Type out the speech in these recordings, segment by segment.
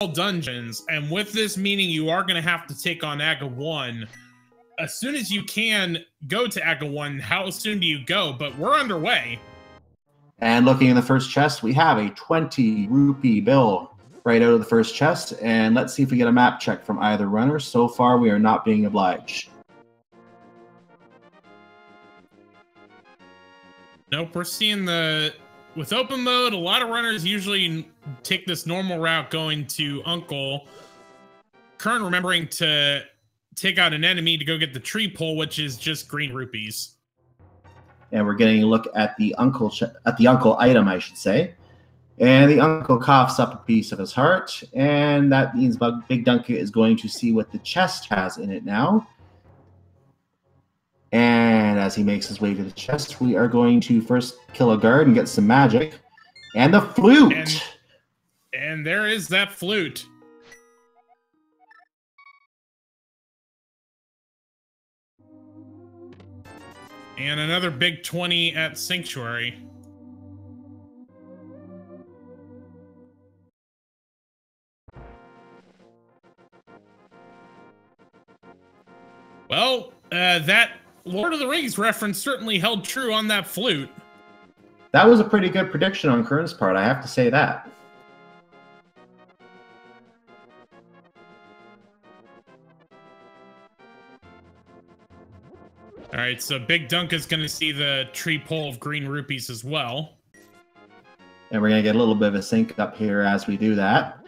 dungeons, and with this meaning you are going to have to take on Aga 1. As soon as you can go to Aga 1, how soon do you go? But we're underway. And looking in the first chest, we have a 20 rupee bill right out of the first chest. And let's see if we get a map check from either runner. So far, we are not being obliged. Nope, we're seeing with open mode, a lot of runners usually take this normal route going to Uncle. Qirn remembering to take out an enemy to go get the tree pole, which is just green rupees. And we're getting a look at the uncle item, I should say. And the uncle coughs up a piece of his heart, and that means BigDunka is going to see what the chest has in it now. And as he makes his way to the chest, we are going to first kill a guard and get some magic. And the flute! And there is that flute. And another big 20 at Sanctuary. Well, that Lord of the Rings reference certainly held true on that flute. That was a pretty good prediction on Qirn's part, I have to say that. All right, so BigDunka is going to see the tree pole of green rupees as well. And we're going to get a little bit of a sync up here as we do that.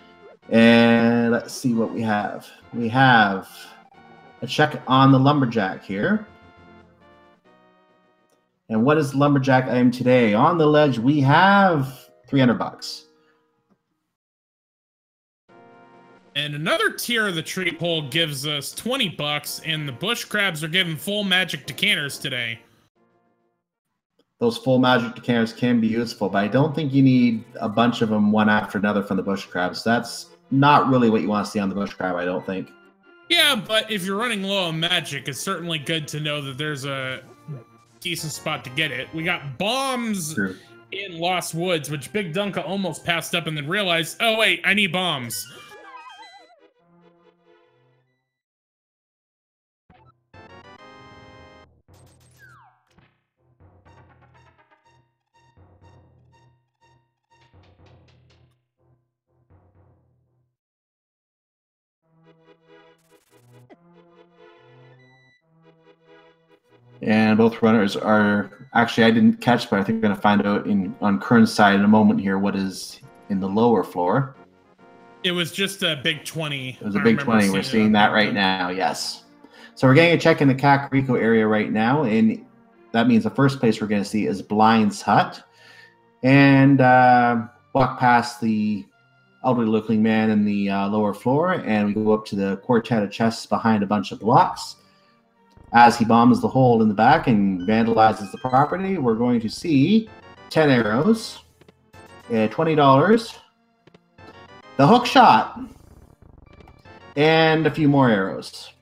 And let's see what we have. We have a check on the Lumberjack here. And what is the Lumberjack item today? On the ledge, we have 300 bucks. And another tier of the tree pole gives us 20 bucks, and the bush crabs are giving full magic decanters today. Those full magic decanters can be useful, but I don't think you need a bunch of them one after another from the bush crabs. That's not really what you want to see on the bush crab, I don't think. Yeah, but if you're running low on magic, it's certainly good to know that there's a decent spot to get it. We got bombs in Lost Woods, which BigDunka almost passed up and then realized, oh wait, I need bombs. And both runners are actually, I didn't catch, but I think we're going to find out on Qirn's side in a moment here what is in the lower floor. It was just a big 20. It was a big 20. We're seeing that right now, yes. So we're getting a check in the Kakariko area right now, and that means the first place we're going to see is Blind's Hut. And walk past the elderly looking man in the lower floor, and we go up to the quartet of chests behind a bunch of blocks. As he bombs the hole in the back and vandalizes the property, we're going to see 10 arrows, $20, the hook shot, and a few more arrows.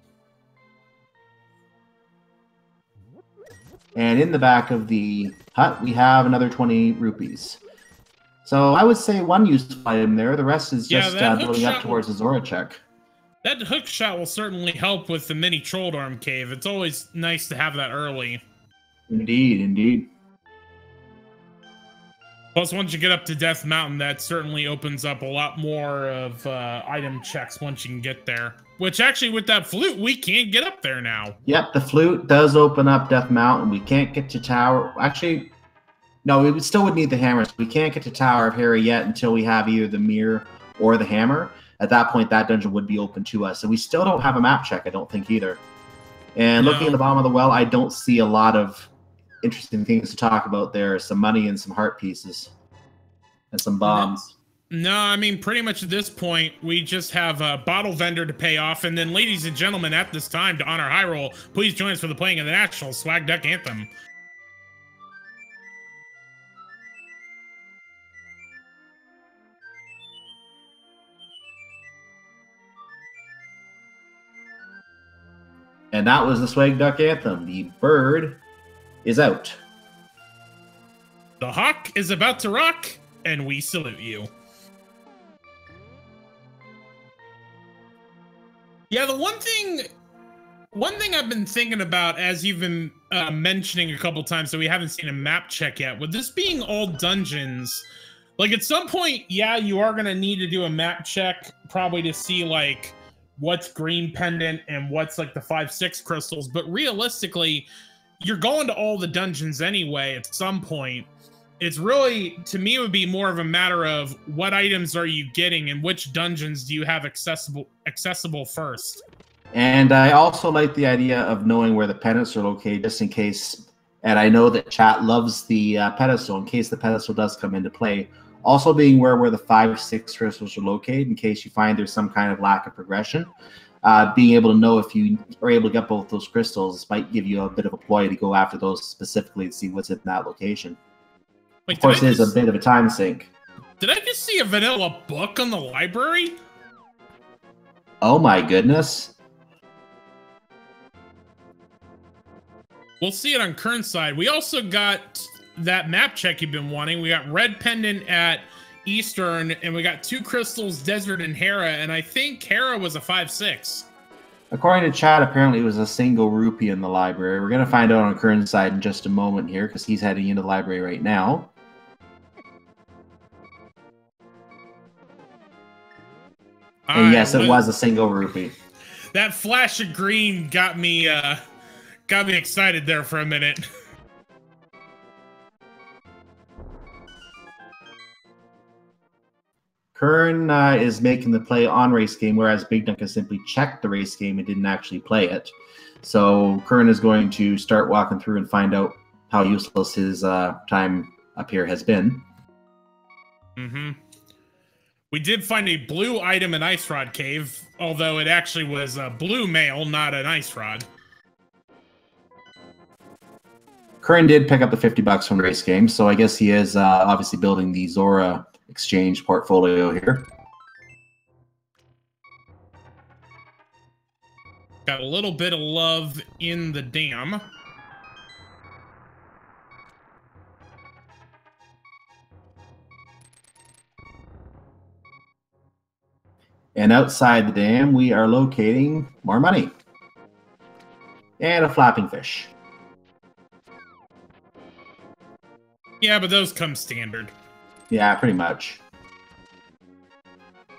And in the back of the hut, we have another 20 rupees. So I would say one useful item there. The rest is just building up towards the Zora check. That hook shot will certainly help with the mini Trolldorm cave. It's always nice to have that early. Indeed, indeed. Plus, once you get up to Death Mountain, that certainly opens up a lot more of item checks once you can get there. Which, actually, with that flute, we can't get up there now. Yep, the flute does open up Death Mountain. We can't get to Tower. Actually, no, we still would need the hammers. We can't get to Tower of Hera yet until we have either the Mire or the hammer. At that point, that dungeon would be open to us. And we still don't have a map check, I don't think, either. And looking at the bottom of the well, I don't see a lot of interesting things to talk about there. Some money and some heart pieces. And some bombs. No, I mean, pretty much at this point, we just have a bottle vendor to pay off. And then, ladies and gentlemen, at this time, to honor Hyrule, please join us for the playing of the National Swag Duck Anthem. And that was the Swag Duck Anthem. The bird is out. The hawk is about to rock, and we salute you. Yeah, the one thing I've been thinking about, as you've been mentioning a couple times, that we haven't seen a map check yet, with this being all dungeons, like at some point, yeah, you are gonna need to do a map check, probably to see like what's green pendant and what's like the 5-6 crystals, but realistically, you're going to all the dungeons anyway at some point. It's really, to me, it would be more of a matter of what items are you getting and which dungeons do you have accessible first. And I also like the idea of knowing where the pedestals are located, just in case. And I know that chat loves the pedestal, in case the pedestal does come into play. Also being where the 5-6 crystals are located, in case you find there's some kind of lack of progression. Being able to know if you are able to get both those crystals might give you a bit of a ploy to go after those specifically to see what's in that location. Wait, of course, it is a bit of a time sink. Did I just see a vanilla book on the library? Oh my goodness. We'll see it on Qirn's side. We also got that map check you've been wanting. We got red pendant at Eastern, and we got 2 crystals, Desert and Hera, and I think Hera was a 5-6. According to chat, apparently it was a single rupee in the library. We're going to find out on Qirn's side in just a moment here, because he's heading into the library right now. And yes, it was a single rupee. That flash of green got me excited there for a minute. Qirn is making the play on race game, whereas BigDunka simply checked the race game and didn't actually play it. So Qirn is going to start walking through and find out how useless his time up here has been. Mm-hmm. We did find a blue item in Ice Rod Cave, although it actually was a blue mail, not an ice rod. Qirn did pick up the $50 from the race game, so I guess he is obviously building the Zora exchange portfolio here. Got a little bit of love in the dam. And outside the dam, we are locating more money. And a flapping fish. Yeah, but those come standard. Yeah, pretty much.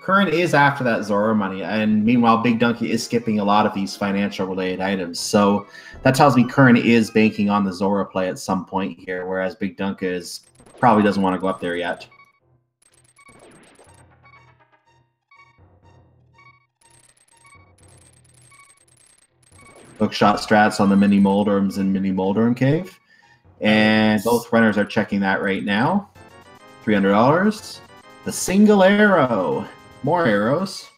Qirn is after that Zora money, and meanwhile, BigDunka is skipping a lot of these financial-related items. So that tells me Qirn is banking on the Zora play at some point here, whereas BigDunka probably doesn't want to go up there yet. Hookshot strats on the mini Moldorms and mini Moldorm Cave. And both runners are checking that right now. $300. The single arrow. More arrows.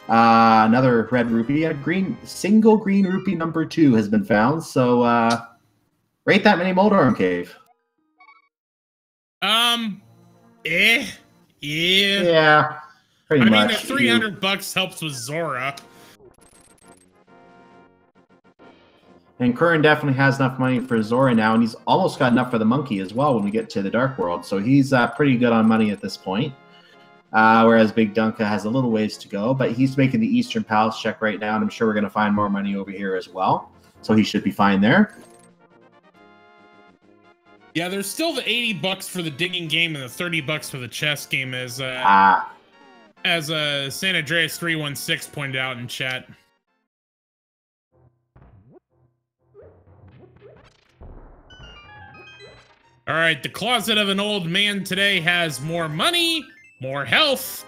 Another red rupee. A single green rupee number 2 has been found. So rate that mini Moldorm Cave. Yeah. Yeah, pretty much. I mean, the $300 helps with Zora. And Qirn definitely has enough money for Zora now, and he's almost got enough for the monkey as well when we get to the Dark World. So he's pretty good on money at this point. Whereas BigDunka has a little ways to go, but he's making the Eastern Palace check right now, and I'm sure we're going to find more money over here as well. So he should be fine there. Yeah, there's still the $80 for the digging game and the $30 for the chess game, as San Andreas 316 pointed out in chat. All right, the Closet of an Old Man today has more money, more health,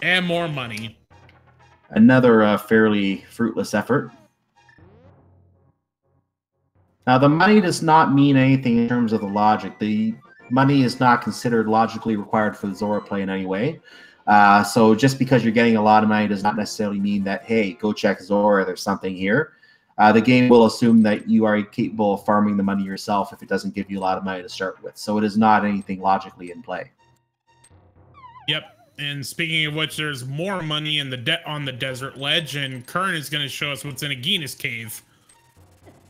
and more money. Another fairly fruitless effort. Now, the money does not mean anything in terms of the logic. The money is not considered logically required for the Zora play in any way. So just because you're getting a lot of money does not necessarily mean that, hey, go check Zora, there's something here. The game will assume that you are capable of farming the money yourself if it doesn't give you a lot of money to start with. So it is not anything logically in play. Yep. And speaking of which, there's more money in on the desert ledge, and Qirn is going to show us what's in Agahnim's cave.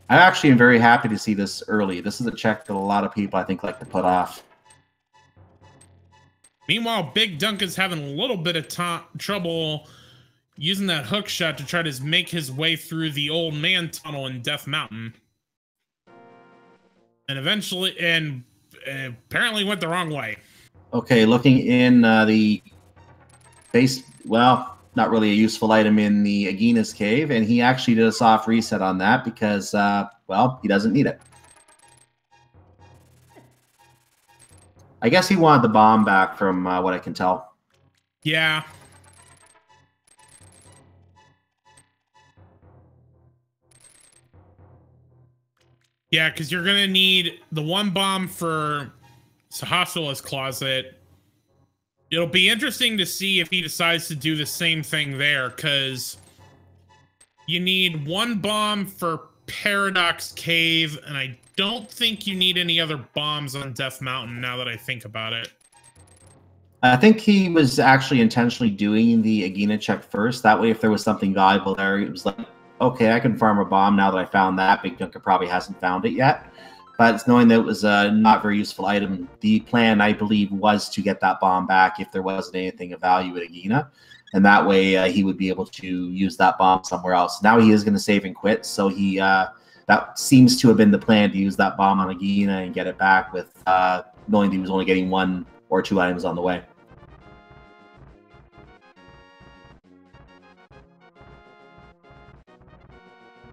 I actually am very happy to see this early. This is a check that a lot of people, I think, like to put off. Meanwhile, BigDunka's having a little bit of trouble using that hook shot to try to make his way through the old man tunnel in Death Mountain. And eventually, and apparently went the wrong way. Okay, looking in the base, well, not really a useful item in the Agahnim's cave, and he actually did a soft reset on that because, well, he doesn't need it. I guess he wanted the bomb back from what I can tell. Yeah. Yeah, because you're going to need the one bomb for Sahasula's closet. It'll be interesting to see if he decides to do the same thing there, because you need one bomb for Paradox Cave, and I don't think you need any other bombs on Death Mountain, now that I think about it. I think he was actually intentionally doing the Agahnim check first. That way, if there was something valuable there, it was like, okay, I can farm a bomb now that I found that. BigDunka probably hasn't found it yet. But it's knowing that it was a not very useful item, the plan, I believe, was to get that bomb back if there wasn't anything of value at Agahnim. And that way he would be able to use that bomb somewhere else. Now he is going to save and quit, so he that seems to have been the plan, to use that bomb on Agahnim and get it back with knowing that he was only getting 1 or 2 items on the way.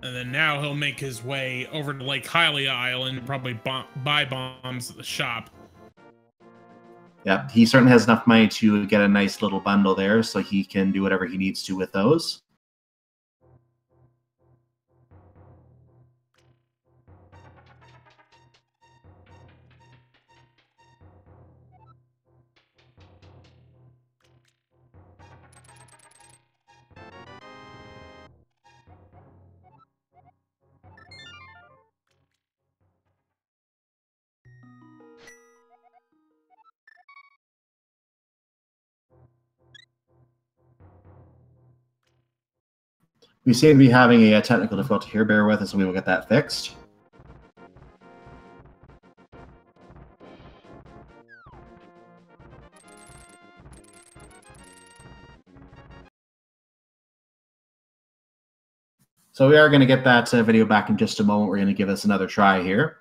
And then now he'll make his way over to Lake Hylia Island and probably buy bombs at the shop. Yeah, he certainly has enough money to get a nice little bundle there, so he can do whatever he needs to with those. We seem to be having a technical difficulty here. Bear with us and we will get that fixed. So we are going to get that video back in just a moment. We're going to give this another try here.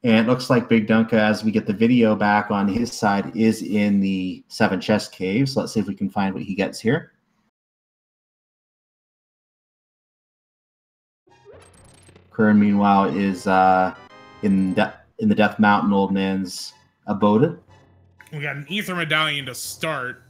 And it looks like BigDunka, as we get the video back on his side, is in the 7 chest cave. So let's see if we can find what he gets here. Qirn, meanwhile, is in the Death Mountain Old Man's abode. We got an Ether Medallion to start.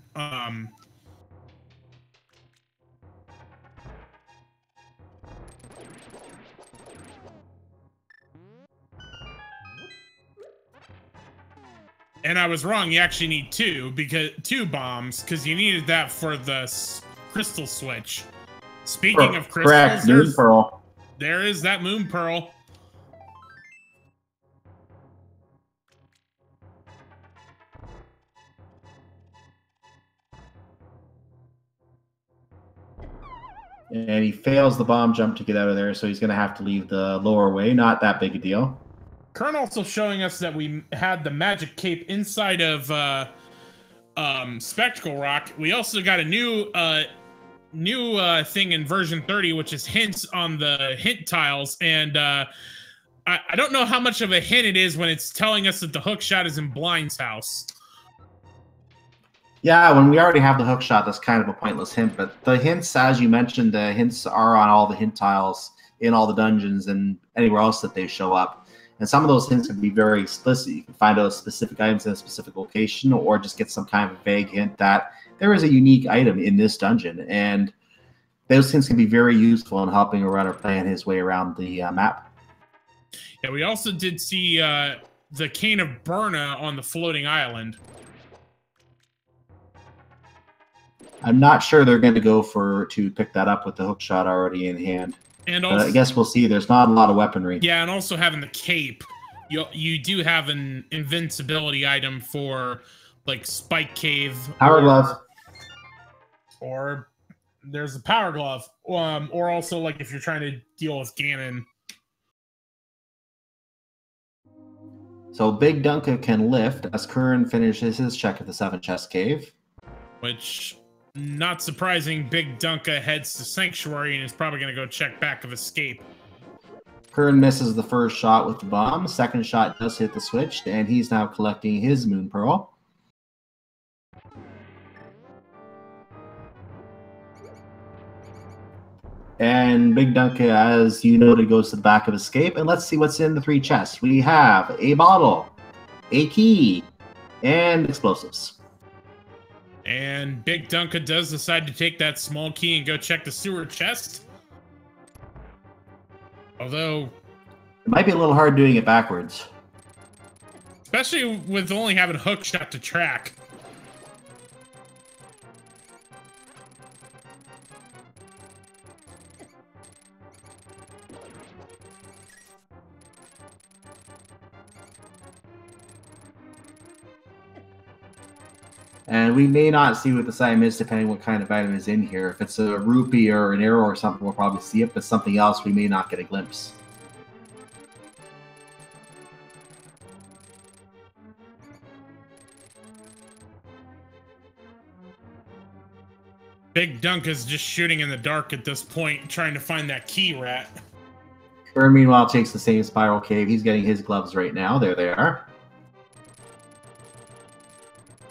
And I was wrong. You actually need 2 bombs because you needed that for the crystal switch. Speaking of crystals, correct, Moon Pearl. There is that Moon Pearl. And he fails the bomb jump to get out of there, so he's going to have to leave the lower way. Not that big a deal. Qirn also showing us that we had the magic cape inside of Spectacle Rock. We also got a new thing in version 30, which is hints on the hint tiles. And I don't know how much of a hint it is when it's telling us that the hook shot is in Blind's house. Yeah, when we already have the hook shot, that's kind of a pointless hint. But the hints, as you mentioned, the hints are on all the hint tiles in all the dungeons and anywhere else that they show up. And some of those hints can be very explicit. You can find out specific items in a specific location, or just get some kind of vague hint that there is a unique item in this dungeon. And those hints can be very useful in helping a runner plan his way around the map. Yeah, we also did see the Cane of Burna on the floating island. I'm not sure they're going to go to pick that up with the hook shot already in hand. And also, I guess we'll see. There's not a lot of weaponry. Yeah, and also having the cape, you do have an invincibility item for like Spike Cave, Power Glove, or there's the power glove. Or also, like, if you're trying to deal with Ganon. So BigDunka can lift as Qirn finishes his check at the 7 chest cave. Which, not surprising, BigDunka heads to Sanctuary and is probably going to go check back of escape. Qirn misses the first shot with the bomb. Second shot does hit the switch, and he's now collecting his Moon Pearl. And BigDunka, as you noted, goes to the back of escape. And let's see what's in the 3 chests. We have a bottle, a key, and explosives. And BigDunka does decide to take that small key and go check the sewer chest. Although... it might be a little hard doing it backwards. Especially with only having hook shot to track. And we may not see what the item is depending what kind of item is in here. If it's a rupee or an arrow or something, we'll probably see it, but something else we may not get a glimpse. BigDunka's just shooting in the dark at this point, trying to find that key rat. Qirn, meanwhile, takes the same spiral cave. He's getting his gloves right now. There they are.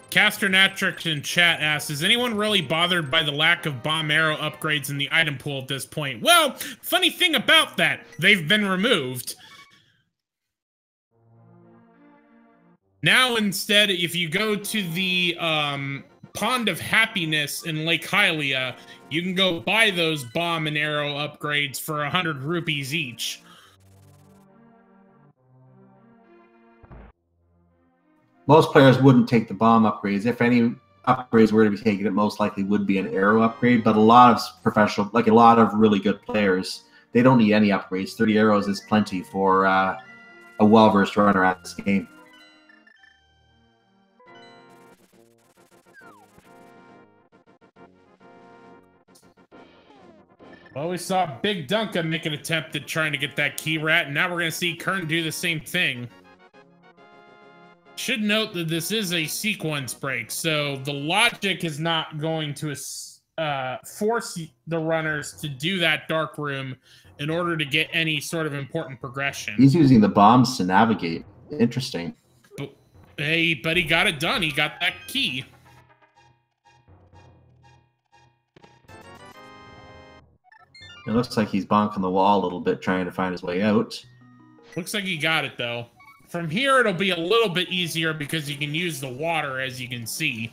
Casternatrix in chat asks, is anyone really bothered by the lack of bomb arrow upgrades in the item pool at this point? Well, funny thing about that, they've been removed. Now instead, if you go to the Pond of Happiness in Lake Hylia, you can go buy those bomb and arrow upgrades for 100 rupees each. Most players wouldn't take the bomb upgrades. If any upgrades were to be taken, it most likely would be an arrow upgrade. But a lot of professional, like a lot of really good players, they don't need any upgrades. 30 arrows is plenty for a well-versed runner at this game. Well, we saw BigDunka make an attempt at trying to get that key rat, and now we're going to see Qirn do the same thing. Should note that this is a sequence break, so the logic is not going to force the runners to do that dark room in order to get any sort of important progression. He's using the bombs to navigate. Interesting. But, hey, but he got it done. He got that key. It looks like he's bonking the wall a little bit, trying to find his way out. Looks like he got it, though. From here, it'll be a little bit easier because you can use the water, as you can see.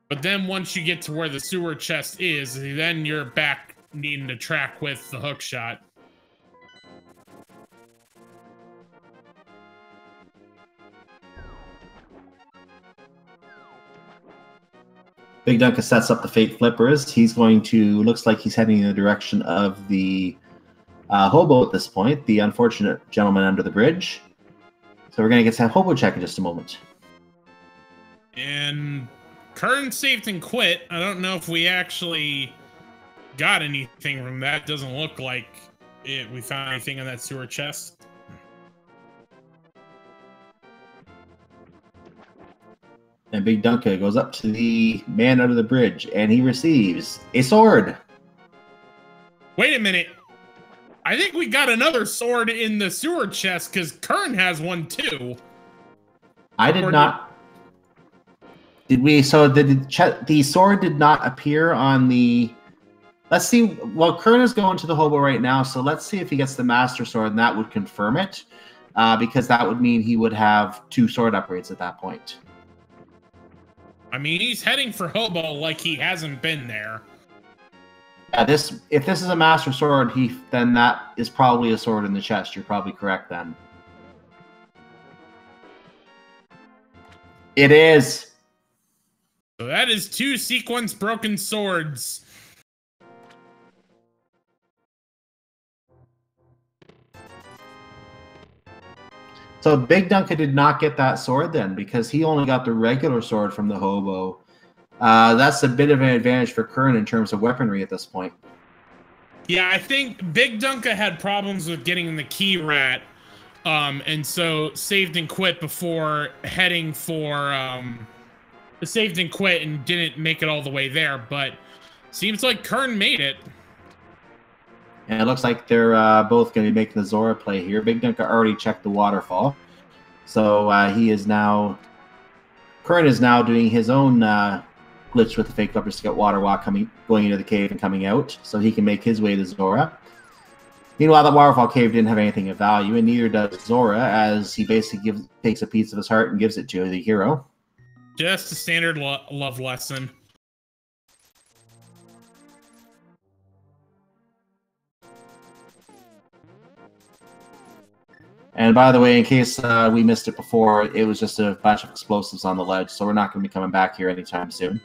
But then once you get to where the sewer chest is, then you're back needing to track with the hook shot. BigDunka sets up the fake flippers. He's going to, looks like he's heading in the direction of the hobo at this point, the unfortunate gentleman under the bridge. So we're going to get that hobo check in just a moment. And Qirn saved and quit. I don't know if we actually got anything from that. Doesn't look like we found anything in that sewer chest. And BigDunka goes up to the man under the bridge, and he receives a sword. Wait a minute. I think we got another sword in the sewer chest, because Qirn has one too. I did not... Did we... So the sword did not appear on the... Let's see. Well, Qirn is going to the hobo right now, so let's see if he gets the Master Sword, and that would confirm it. Because that would mean he would have 2 sword upgrades at that point. I mean, he's heading for hobo like he hasn't been there. Yeah, if this is a Master Sword, then that is probably a sword in the chest. You're probably correct then. It is. So that is 2 sequence broken swords. So BigDunka did not get that sword then, because he only got the regular sword from the hobo. That's a bit of an advantage for Qirn in terms of weaponry at this point. Yeah, I think BigDunka had problems with getting the key rat, and so saved and quit before heading for saved and quit and didn't make it all the way there. But seems like Qirn made it. And it looks like they're both going to be making the Zora play here. BigDunka already checked the waterfall, so he is now. Qirn is now doing his own glitch with the fake clippers to get water while going into the cave and coming out, so he can make his way to Zora. Meanwhile, the waterfall cave didn't have anything of value, and neither does Zora, as he basically takes a piece of his heart and gives it to the hero. Just a standard love lesson. And by the way, in case we missed it before, it was just a bunch of explosives on the ledge, so we're not going to be coming back here anytime soon.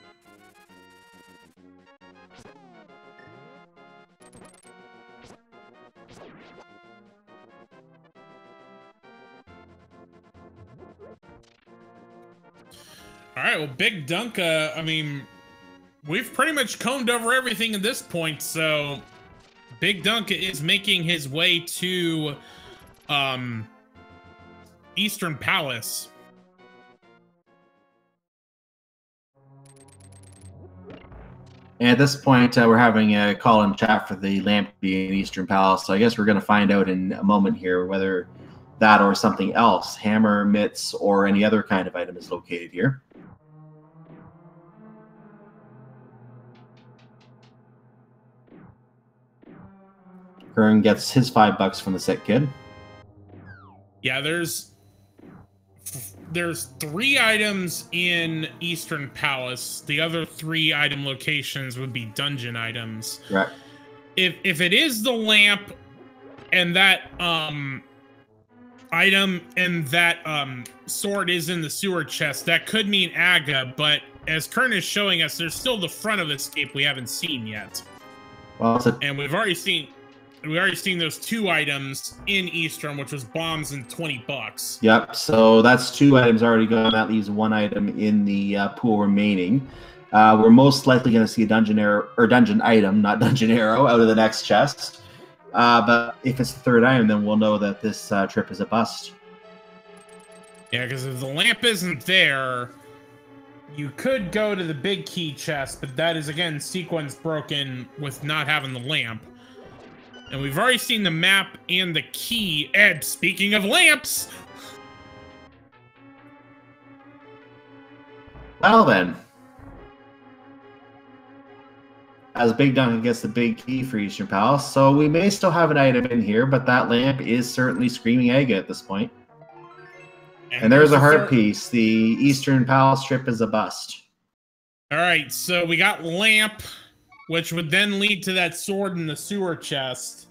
All right, well, BigDunka, I mean, we've pretty much combed over everything at this point, so BigDunka is making his way to Eastern Palace. And at this point, we're having a call in chat for the lamp to be in Eastern Palace, so I guess we're going to find out in a moment here whether that or something else, hammer, mitts, or any other kind of item is located here. Qirn gets his $5 from the sick kid. Yeah, there's 3 items in Eastern Palace. The other 3 item locations would be dungeon items. Right. If it is the lamp and that item and that sword is in the sewer chest, that could mean Aga, but as Qirn is showing us, there's still the front of escape we haven't seen yet. Well, and we've already seen those 2 items in Eastern, which was bombs and $20. Yep, so that's 2 items already gone. That leaves 1 item in the pool remaining. We're most likely going to see a dungeon item, not dungeon arrow, out of the next chest. But if it's the 3rd item, then we'll know that this trip is a bust. Yeah, because if the lamp isn't there, you could go to the big key chest, but that is, again, sequence broken with not having the lamp. And we've already seen the map and the key. And speaking of lamps... Well then. As BigDunka gets the big key for Eastern Palace, so we may still have an item in here, but that lamp is certainly screaming Aga at this point. And there's a heart piece. The Eastern Palace trip is a bust. Alright, so we got lamp, which would then lead to that sword in the sewer chest.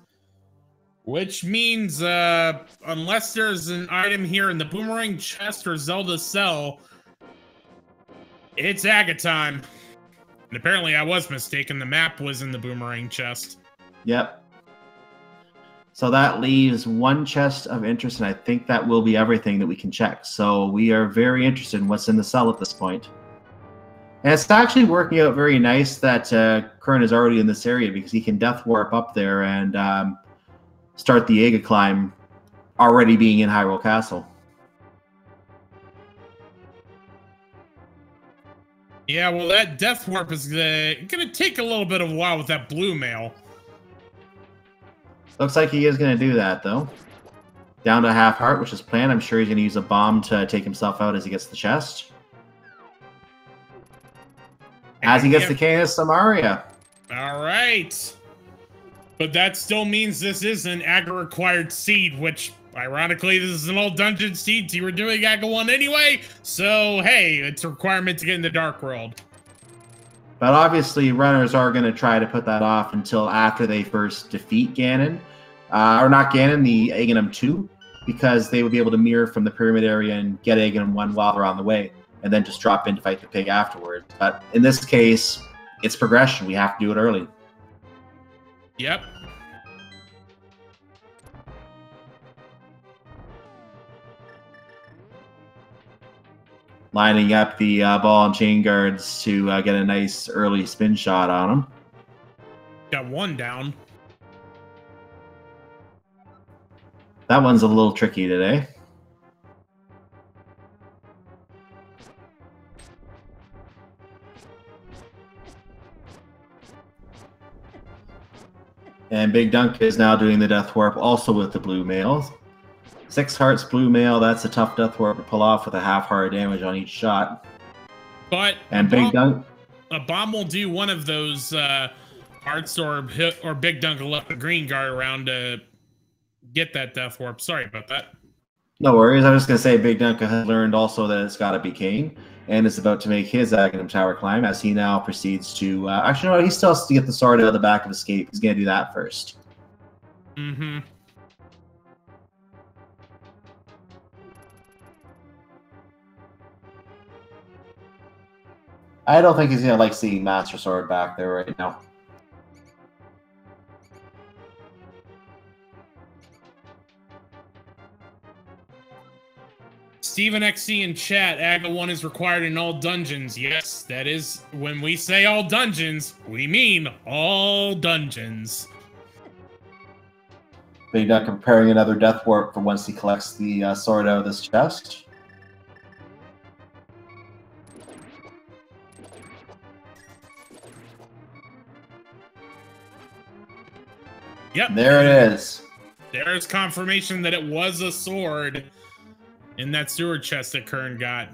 Which means, unless there's an item here in the boomerang chest or Zelda cell, it's Aga time. And apparently I was mistaken. The map was in the boomerang chest. Yep. So that leaves 1 chest of interest, and I think that will be everything that we can check. So we are very interested in what's in the cell at this point. And it's actually working out very nice that Qirn is already in this area, because he can death warp up there and start the Aga climb already being in Hyrule Castle. Yeah, well, that death warp is going to take a little bit of a while with that blue mail. Looks like he is going to do that, though. Down to half heart, which is planned. I'm sure he's going to use a bomb to take himself out as he gets the chest. As he gets the Cane of Samaria. All right. But that still means this is an Aga-required seed, which, ironically, this is an old dungeon seed. So you were doing Aga 1 anyway. So, hey, it's a requirement to get in the Dark World. But obviously, runners are going to try to put that off until after they first defeat Ganon. Or not Ganon, the Agahnim 2. Because they would be able to mirror from the pyramid area and get Agahnim 1 while they're on the way. And then just drop in to fight the pig afterwards. But in this case, it's progression. We have to do it early. Yep. lining up the ball and chain guards to get a nice early spin shot on him. Got one down. That one's a little tricky today. And BigDunka is now doing the Death Warp also with the blue mail. 6 hearts blue mail, that's a tough Death Warp to pull off with a half heart damage on each shot. But and BigDunka, a bomb will do one of those hearts, or BigDunka left a green guard around to get that Death Warp. Sorry about that. No worries. I was just going to say BigDunka has learned also that it's got to be Qirn, and is about to make his Agahnim Tower climb as he now proceeds to... actually, no, he still has to get the sword out of the back of Escape. He's going to do that first. Mm-hmm. I don't think he's going to like seeing Master Sword back there right now. Steven XC in chat, Aga 1 is required in all dungeons. Yes, that is, when we say all dungeons, we mean all dungeons. BigDunka preparing another Death Warp for once he collects the sword out of this chest. Yep. There it is. There's confirmation that it was a sword in that sewer chest that Qirn got.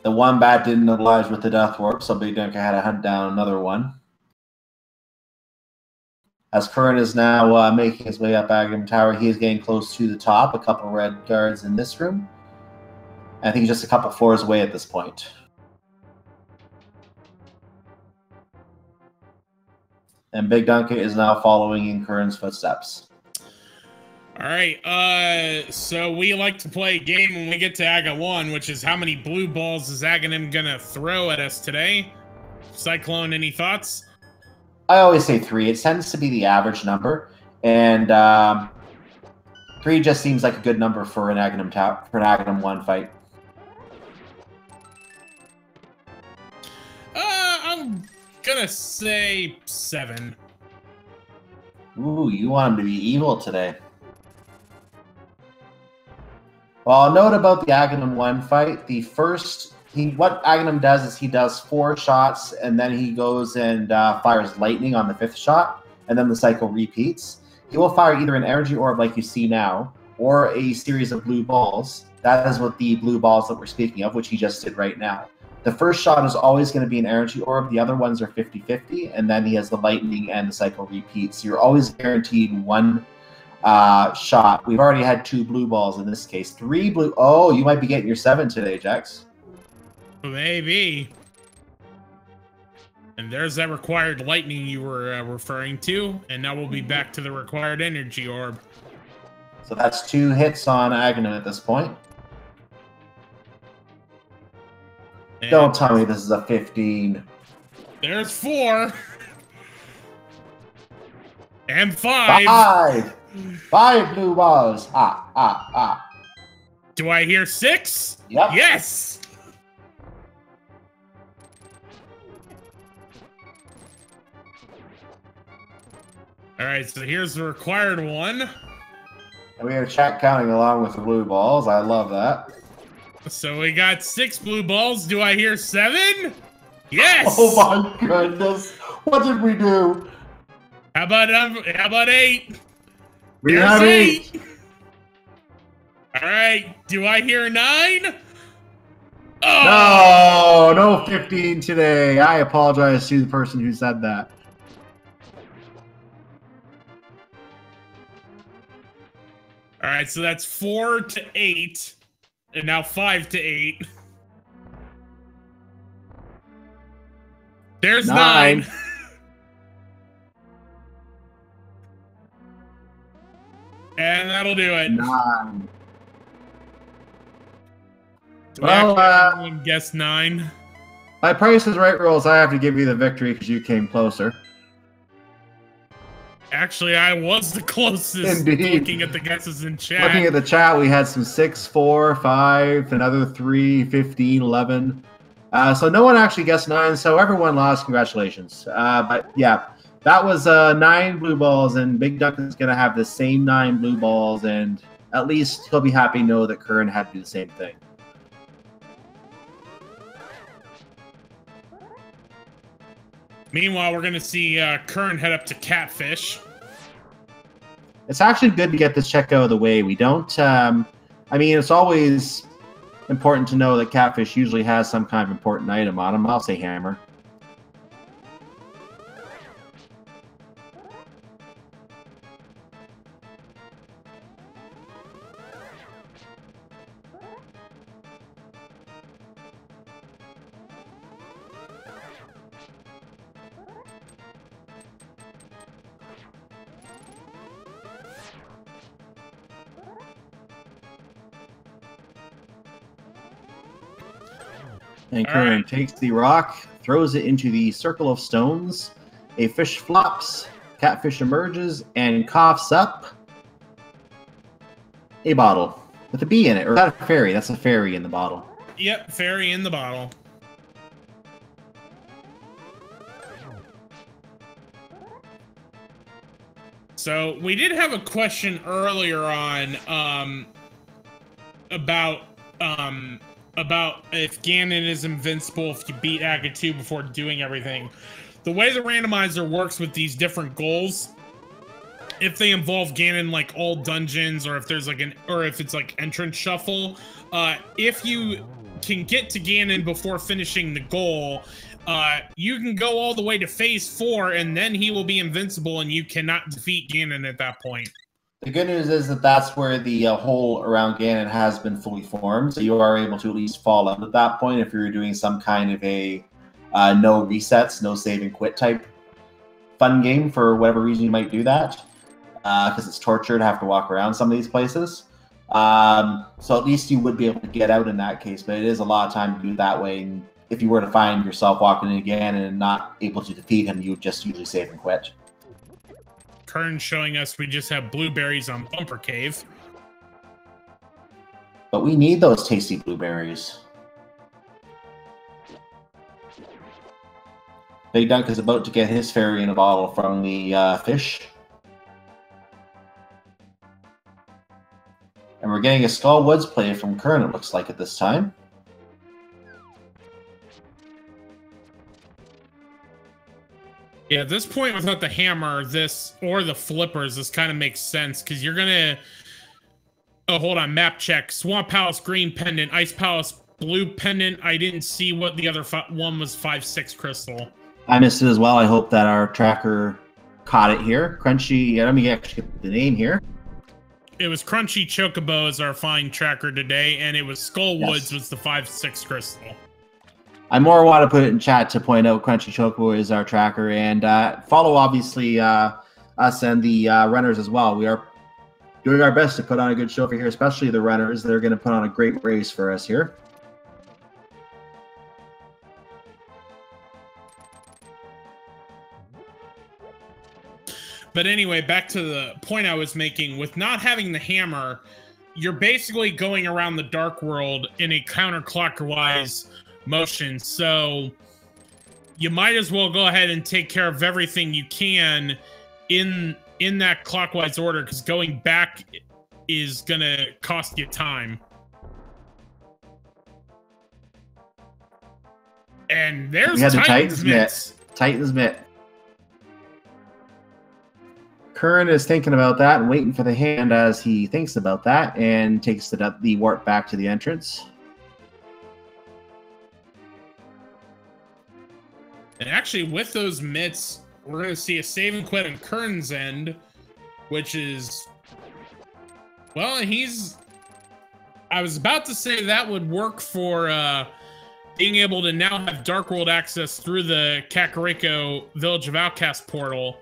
The one bat didn't oblige with the Death Warp, so BigDunka had to hunt down another one. As Qirn is now making his way up Agahnim Tower, he is getting close to the top. A couple red guards in this room. I think he's just a couple floors away at this point. And BigDunka is now following in Qirn's footsteps. All right, so we like to play a game when we get to Aga 1, which is how many blue balls is Agahnim gonna throw at us today? Cyclone, any thoughts? I always say 3. It tends to be the average number, and 3 just seems like a good number for an Agahnim 1 fight. I'm gonna say 7. Ooh, you want him to be evil today. Well, note about the Agahnim 1 fight, what Agahnim does is he does 4 shots, and then he goes and fires lightning on the 5th shot, and then the cycle repeats. He will fire either an energy orb like you see now, or a series of blue balls. That is what the blue balls that we're speaking of, which he just did right now. The first shot is always going to be an energy orb, the other ones are 50-50, and then he has the lightning and the cycle repeats. So you're always guaranteed 1 shot. We've already had 2 blue balls in this case. 3 blue... Oh, you might be getting your 7 today, Jax. Maybe. And there's that required lightning you were referring to, and now we'll be back to the required energy orb. So that's 2 hits on Agahnim at this point. And don't tell me this is a 15. There's 4. And 5. 5! 5 blue balls. Ah. Do I hear 6? Yep. Yes! Alright, so here's the required one. And we have chat counting along with the blue balls. I love that. So we got 6 blue balls. Do I hear 7? Yes! Oh my goodness. What did we do? How about 8? We have 8. Alright, do I hear 9? Oh! No 15 today. I apologize to the person who said that. Alright, so that's 4 to 8. And now 5 to 8. There's 9. And that'll do it. 9. Well, guess 9. My Price is Right rules, I have to give you the victory because you came closer. Actually, I was the closest. Indeed. Looking at the guesses in chat. Looking at the chat, we had some 6, 4, 5, another 3, 15, 11. So no one actually guessed 9, so everyone lost. Congratulations. But yeah, that was 9 blue balls, and BigDunka is going to have the same 9 blue balls, and at least he'll be happy to know that Qirn had to do the same thing. Meanwhile, we're going to see Qirn head up to Catfish. It's actually good to get this check out of the way. We don't, I mean, it's always important to know that Catfish usually has some kind of important item on him. I'll say hammer. And Qirn takes the rock, throws it into the circle of stones. A fish flops, Catfish emerges, and coughs up a bottle with a bee in it. Or is that a fairy? That's a fairy in the bottle. Yep, fairy in the bottle. So we did have a question earlier on about if Ganon is invincible if you beat Aga 2 before doing everything. The way the randomizer works with these different goals, if they involve Ganon like all dungeons, or if there's like if it's like entrance shuffle, if you can get to Ganon before finishing the goal, you can go all the way to phase 4, and then he will be invincible, and you cannot defeat Ganon at that point. The good news is that that's where the hole around Ganon has been fully formed, so you are able to at least fall out at that point if you're doing some kind of a no resets, no save and quit type fun game for whatever reason you might do that, because it's torture to have to walk around some of these places. So at least you would be able to get out in that case, but it is a lot of time to do it that way. And if you were to find yourself walking in again and not able to defeat him, you would just usually save and quit. Qirn showing us we just have blueberries on Bumper Cave. But we need those tasty blueberries. BigDunka is about to get his fairy in a bottle from the fish. And we're getting a Skull Woods play from Qirn, it looks like, at this time. Yeah, at this point, without the hammer, or the flippers, this kind of makes sense, because you're gonna... Oh, hold on, map check. Swamp Palace, green pendant. Ice Palace, blue pendant. I didn't see what the other one was, 5-6 crystal. I missed it as well. I hope that our tracker caught it here. Crunchy, let me actually get the name here. It was Crunchy Chocobo as our fine tracker today, and it was Skull Woods was the 5-6 crystal. I more want to put it in chat to point out Crunchy Chocobo is our tracker, and follow obviously us and the runners as well. We are doing our best to put on a good show for here, especially the runners. They're going to put on a great race for us here. But anyway, back to the point I was making. With not having the hammer, you're basically going around the Dark World in a counterclockwise motion. So you might as well go ahead and take care of everything you can in that clockwise order, because going back is going to cost you time. And there's Titan's Mitts. Titan's Mitt. Qirn is thinking about that and waiting for the hand as he thinks about that, and takes the warp back to the entrance. And actually, with those mitts, we're going to see a save and quit on Qirn's end, which is... Well, I was about to say that would work for being able to now have Dark World access through the Kakariko Village of Outcast portal.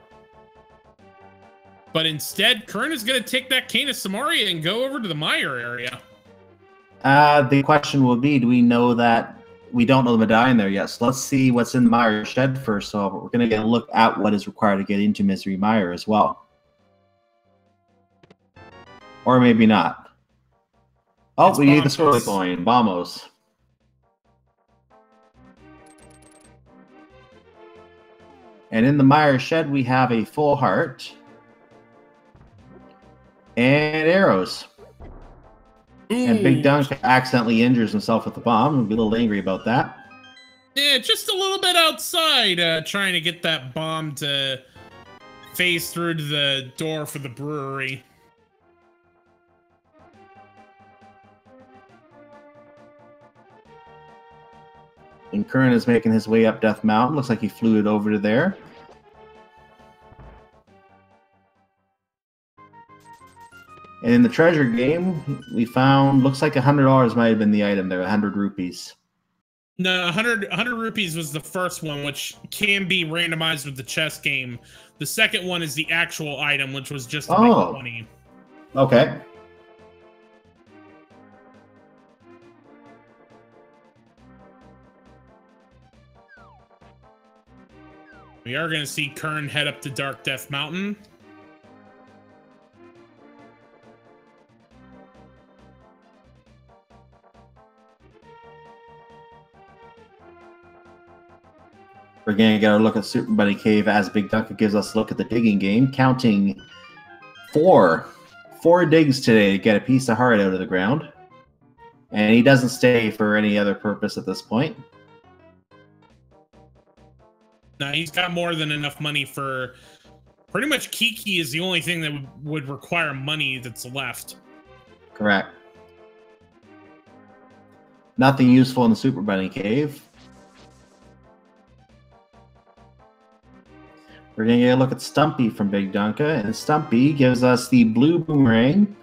But instead, Qirn is going to take that Cane of Samaria and go over to the Mire area. The question will be, do we know that... We don't know the medallion there yet, so let's see what's in the Mire shed first. So we're going to get a look at what is required to get into Misery Mire as well. Or maybe not. Oh, It's we need the Bombos. swirly coin. Bombos. And in the Mire shed, we have a full heart. And arrows. Ooh. And BigDunka accidentally injures himself with the bomb. We'll be a little angry about that. Yeah, just a little bit outside, trying to get that bomb to phase through to the door for the brewery. And Qirn is making his way up Death Mountain. Looks like he flew it over to there. And in the treasure game, we found, looks like $100 might have been the item there, 100 rupees. No, 100 rupees was the first one, which can be randomized with the chess game. The second one is the actual item, which was just to make 20. Okay. We are going to see Qirn head up to Dark Death Mountain. We're going to get a look at Super Bunny Cave as BigDunka gives us a look at the digging game, counting four digs today to get a piece of heart out of the ground. And he doesn't stay for any other purpose at this point. Now, he's got more than enough money for... Pretty much Kiki is the only thing that would require money that's left. Correct. Nothing useful in the Super Bunny Cave. We're going to get a look at Stumpy from BigDunka, and Stumpy gives us the blue boomerang.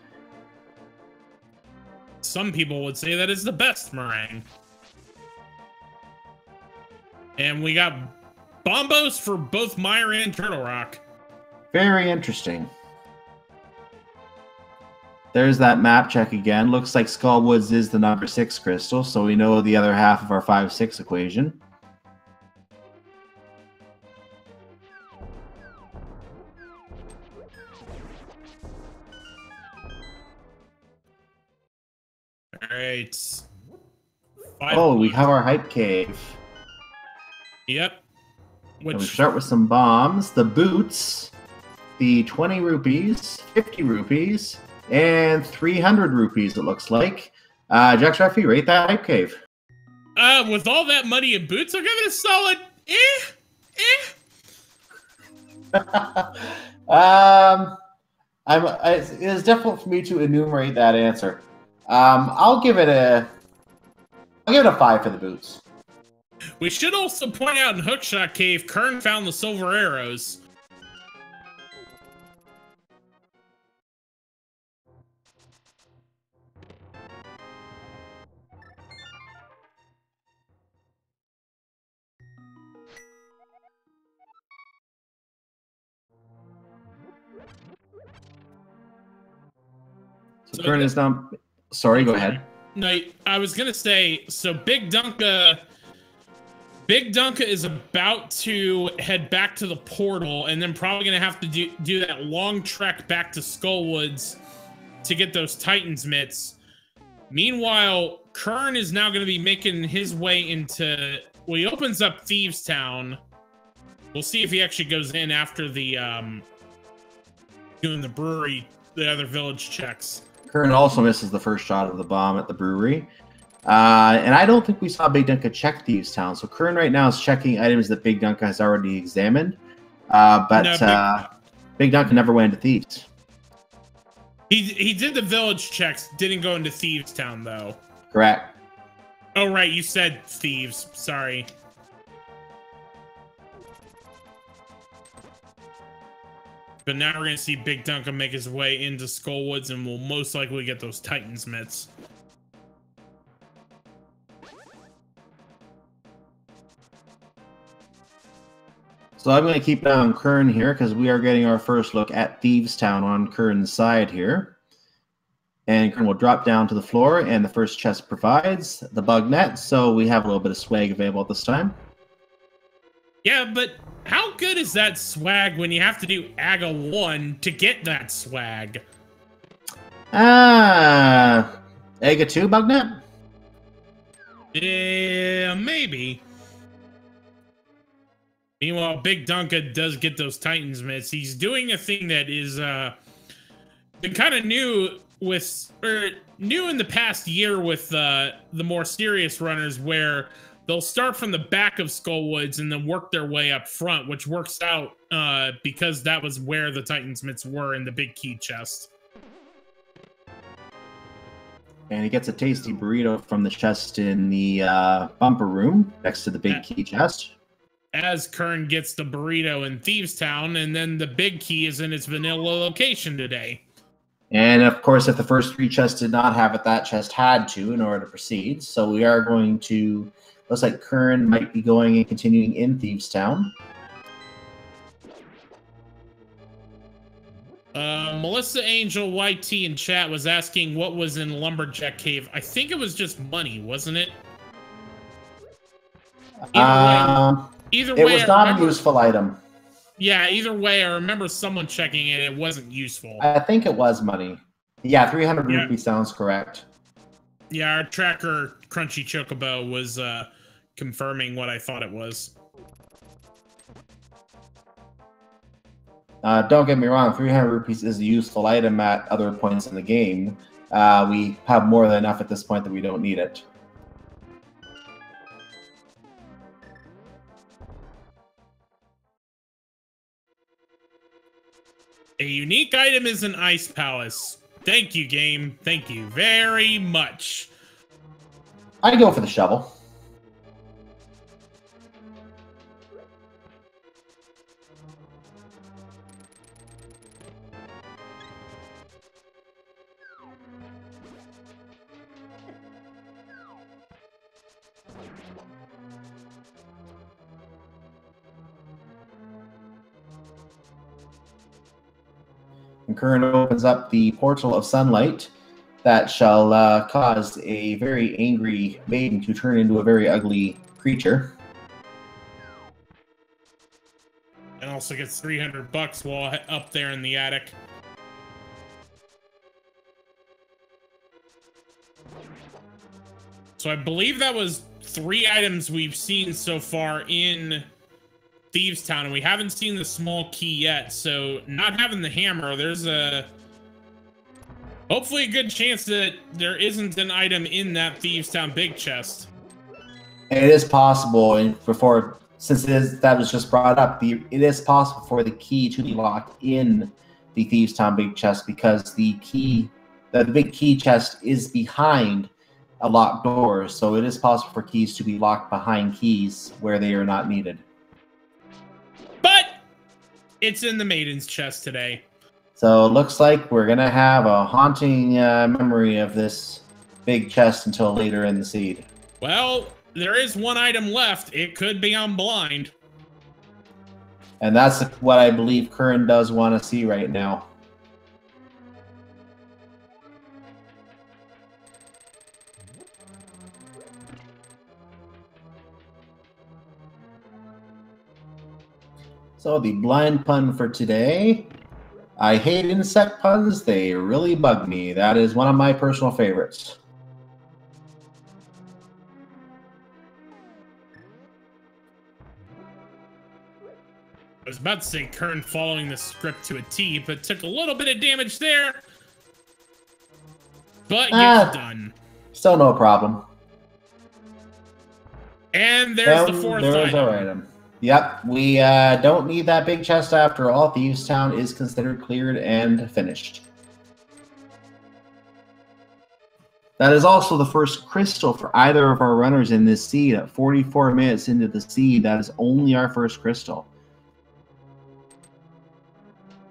Some people would say that is the best meringue. And we got Bombos for both Mire and Turtle Rock. Very interesting. There's that map check again. Looks like Skullwoods is the number 6 crystal, so we know the other half of our 5-6 equation. Alright. Oh, we have our hype cave. Yep. And we start with some bombs. The boots, the 20 rupees, 50 rupees, and 300 rupees, it looks like. Jack Sheffy, rate that hype cave. With all that money and boots, I'll give it a solid It is difficult for me to enumerate that answer. I'll give it a 5 for the boots. We should also point out in Hookshot Cave, Qirn found the silver arrows. So Qirn is down. Sorry, go ahead. No, I was gonna say, so BigDunka is about to head back to the portal, and then probably gonna have to do that long trek back to Skullwoods to get those Titans mitts. Meanwhile, Qirn is now gonna be making his way into, well, he opens up Thieves Town. We'll see if he actually goes in after the doing the brewery, the other village checks. Qirn also misses the first shot of the bomb at the brewery. And I don't think we saw BigDunka check Thieves Town. So Qirn right now is checking items that BigDunka has already examined. BigDunka never went into Thieves. He did the village checks, didn't go into Thieves Town, though. Correct. Oh, right, you said Thieves. Sorry. But now we're going to see BigDunka make his way into Skullwoods, and we'll most likely get those Titans mitts. So I'm going to keep an eye on Qirn here, because we are getting our first look at Thieves Town on Qirn's side here. And Qirn will drop down to the floor, and the first chest provides the bug net, so we have a little bit of swag available at this time. Yeah, but how good is that swag when you have to do AGA 1 to get that swag? Ega 2 Bugnet? Yeah, maybe. Meanwhile, BigDunka does get those Titans mitts. He's doing a thing that is been kind of new in the past year with the more serious runners, where they'll start from the back of Skullwoods and then work their way up front, which works out because that was where the Titans mitts were in the big key chest. And he gets a tasty burrito from the chest in the bumper room next to the big key chest. As Qirn gets the burrito in Thieves Town, and then the big key is in its vanilla location today. And of course, if the first 3 chests did not have it, that chest had to in order to proceed. So we are going to, looks like Qirn might be going and continuing in Thieves Town. Melissa Angel YT in chat was asking what was in Lumberjack Cave. I think it was just money, wasn't it? Either way, it was not a useful item. Yeah, either way, I remember someone checking it. It wasn't useful. I think it was money. Yeah, 300 rupees sounds correct. Yeah, our tracker, Crunchy Chocobo, was confirming what I thought it was. Don't get me wrong, 300 rupees is a useful item at other points in the game. We have more than enough at this point that we don't need it. A unique item is an Ice Palace. Thank you, game. Thank you very much. I'd go for the shovel. And Qirn opens up the portal of sunlight that shall cause a very angry maiden to turn into a very ugly creature. And also gets 300 bucks while up there in the attic. So I believe that was 3 items we've seen so far in Thieves Town, and we haven't seen the small key yet. So not having the hammer, there's hopefully a good chance that there isn't an item in that Thieves Town big chest. And it is possible, and since that was just brought up, it is possible for the key to be locked in the Thieves Town big chest, because the big key chest is behind a locked door, so it is possible for keys to be locked behind keys where they are not needed. But it's in the maiden's chest today. So it looks like we're going to have a haunting memory of this big chest until later in the seed. Well, there is 1 item left. It could be on blind. And that's what I believe Qirn does want to see right now. So the blind pun for today. I hate insect puns. They really bug me. That is one of my personal favorites. I was about to say Qirn following the script to a T, but took a little bit of damage there. But gets done. Still no problem. And there's the 4th there's item. our item. Yep, we don't need that big chest after all. Thieves Town is considered cleared and finished. That is also the first crystal for either of our runners in this seed. At 44 minutes into the seed, that is only our first crystal.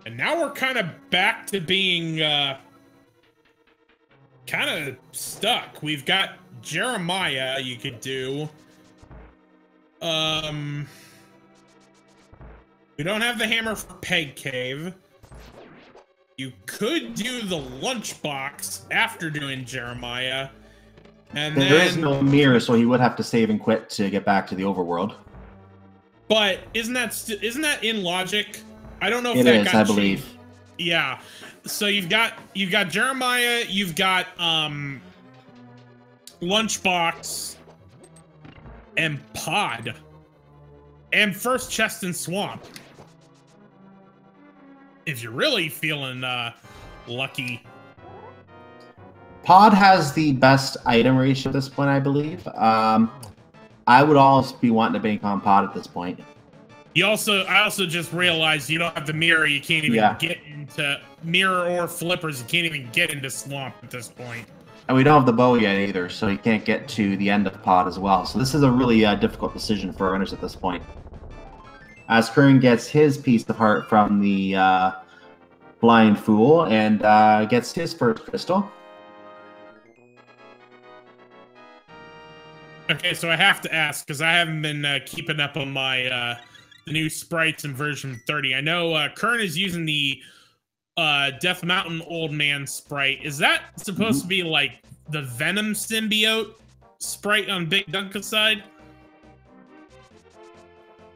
And now we're kind of back to being kind of stuck. We've got Jeremiah you could do. We don't have the hammer for Peg Cave. You could do the lunchbox after doing Jeremiah. And there is no Mire, so he would have to save and quit to get back to the overworld. But isn't that in logic? I don't know if it that is, got I changed. believe. Yeah. So you've got Jeremiah, you've got Lunchbox, and Pod, and First Chest and Swamp. If you're really feeling lucky. Pod has the best item ratio at this point, I believe. I would almost be wanting to bank on Pod at this point. I also just realized you don't have the mirror. You can't even get into mirror or flippers. You can't even get into Swamp at this point. And we don't have the bow yet either, so you can't get to the end of the Pod as well. So this is a really difficult decision for runners at this point. As Qirn gets his piece of heart from the Blind Fool and gets his first crystal. Okay, so I have to ask, because I haven't been keeping up on my the new sprites in version 30. I know Qirn is using the Death Mountain Old Man sprite. Is that supposed to be like the Venom symbiote sprite on BigDunka's side?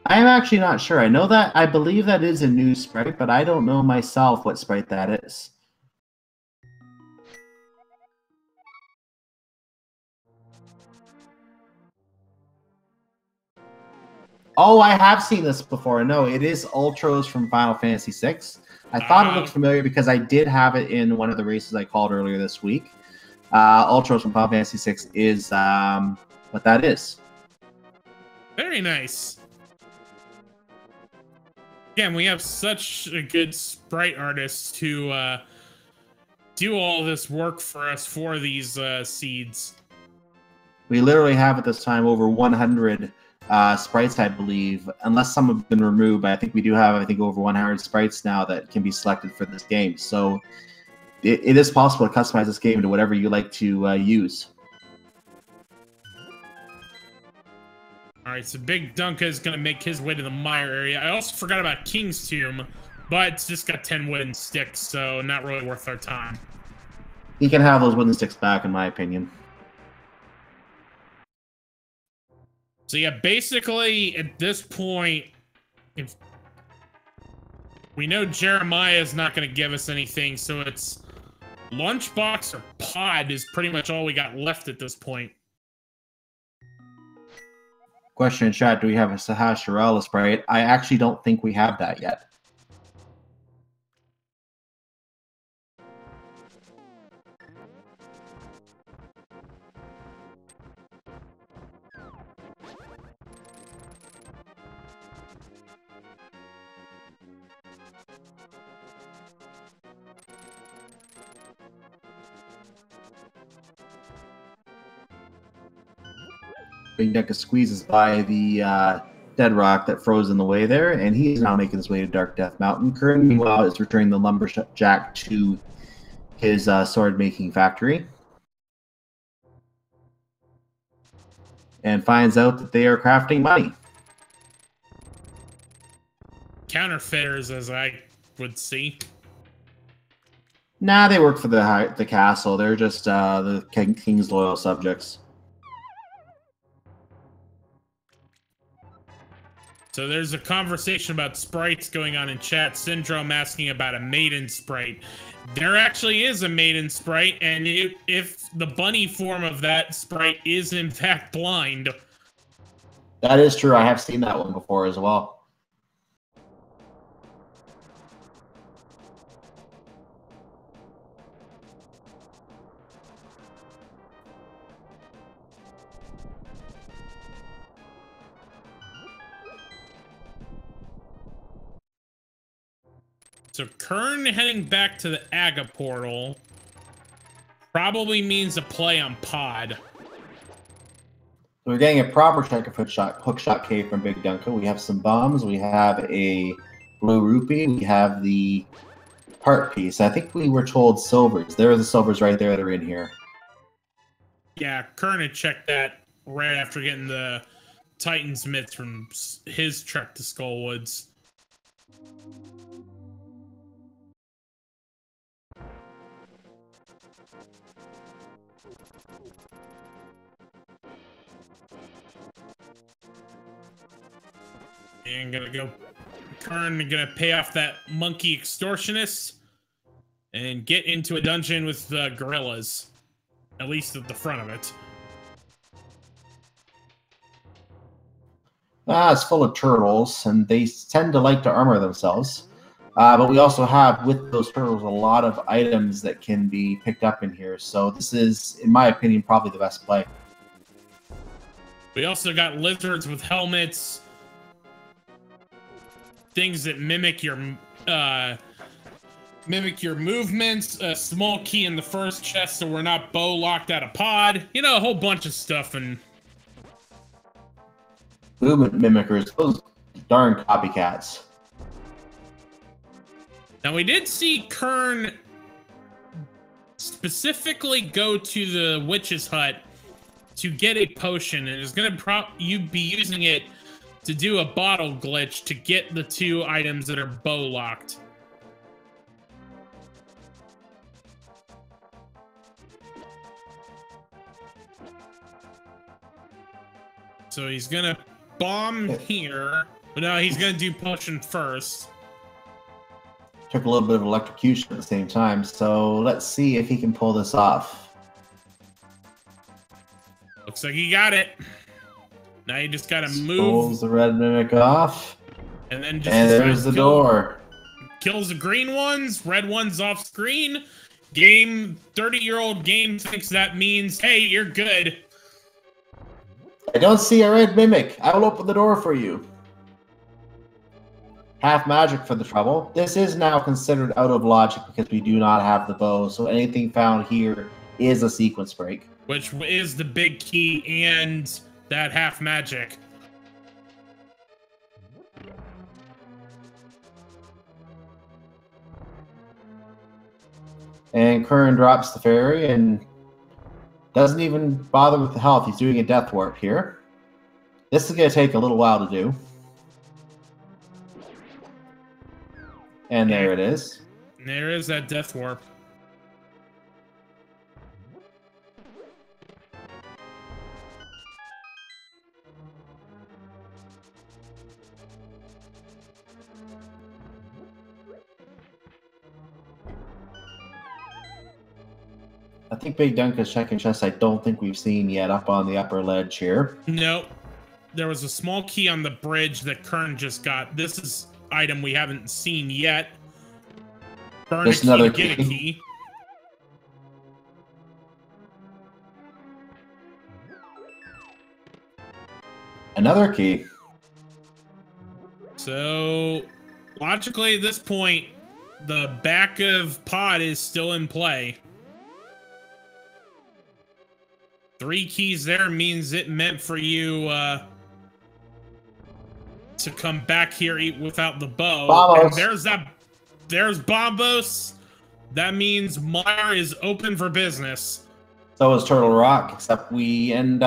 I'm actually not sure. I believe that is a new sprite, but I don't know myself what sprite that is. Oh, I have seen this before. No, it is Ultros from Final Fantasy VI. I thought it looked familiar because I did have it in one of the races I called earlier this week. Ultros from Final Fantasy VI is what that is. Very nice. Again, we have such a good sprite artist to do all this work for us for these seeds. We literally have at this time over 100 sprites, I believe, unless some have been removed. But I think we do have, over 100 sprites now that can be selected for this game. So it is possible to customize this game to whatever you like to use. All right, so BigDunka is going to make his way to the Mire area. I also forgot about King's Tomb, but it's just got 10 wooden sticks, so not really worth our time. He can have those wooden sticks back, in my opinion. So yeah, basically at this point, if we know Jeremiah is not going to give us anything, so it's Lunchbox or Pod is pretty much all we got left at this point. Question in chat, do we have a Sahasharala sprite? I actually don't think we have that yet. BigDunka squeezes by the dead rock that froze in the way there, and he is now making his way to Dark Death Mountain. Qirn, meanwhile, is returning the Lumberjack to his sword-making factory. And finds out that they are crafting money. Counterfeiters, as I would see. Nah, they work for the castle. They're just the king's loyal subjects. So there's a conversation about sprites going on in chat. Syndrome asking about a maiden sprite. There actually is a maiden sprite, and if the bunny form of that sprite is in fact blind. That is true. I have seen that one before as well. So Qirn heading back to the Aga portal probably means a play on Pod. We're getting a proper check of hookshot K from BigDunka. We have some bombs. We have a blue rupee. We have the part piece. I think we were told silvers. There are the silvers right there that are in here. Yeah, Qirn had checked that right after getting the Titan's Myth from his trek to Skullwoods. And gonna go. Qirn gonna pay off that monkey extortionist and get into a dungeon with the gorillas, at least at the front of it. It's full of turtles, and they tend to like to armor themselves. But we also have, with those turtles, a lot of items that can be picked up in here. So this is, in my opinion, probably the best play. We also got lizards with helmets, things that mimic your movements, a small key in the first chest so we're not bow locked out of pod. You know, a whole bunch of stuff. And movement mimickers, those darn copycats. Now, we did see Qirn specifically go to the witch's hut to get a potion, and is going to be using it to do a bottle glitch to get the 2 items that are bow locked. So he's going to bomb here, but no, he's going to do potion first. Took a little bit of electrocution at the same time, so let's see if he can pull this off. Looks like he got it. Now you just gotta move. Pulls the red mimic off. And then just there's the door. Kills the green ones, red ones off screen. Game, 30-year-old game thinks that means, hey, you're good. I don't see a red mimic. I will open the door for you. Half magic for the trouble. This is now considered out of logic because we do not have the bow, so anything found here is a sequence break. Which is the big key and that half magic. And Qirn drops the fairy and doesn't even bother with the health. He's doing a death warp here. This is going to take a little while to do. And there it is. There is that death warp. I think BigDunka's checking chests I don't think we've seen yet up on the upper ledge here. Nope. There was a small key on the bridge that Qirn just got. This is item we haven't seen yet. Burn There's a key another to get a key. Another key. So, logically at this point, the back of pod is still in play. 3 keys there means it meant for you to come back here without the bow. Bombos. And there's Bombos. That means Mire is open for business. So is Turtle Rock, except we don't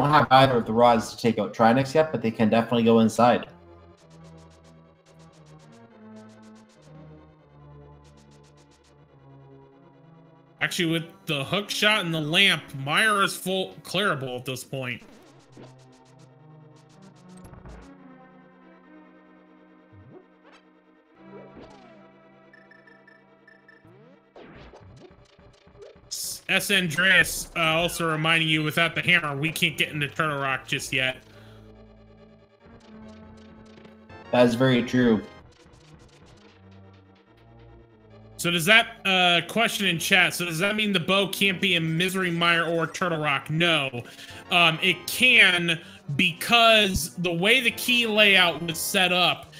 have either of the rods to take out Trinix yet, but they can definitely go inside. Actually, with the hook shot and the lamp, Mire is full clearable at this point. S. Andreas also reminding you, without the hammer, we can't get into Turtle Rock just yet. That is very true. So does that, question in chat, so does that mean the bow can't be in Misery Mire or Turtle Rock? No. It can, because the way the key layout was set up,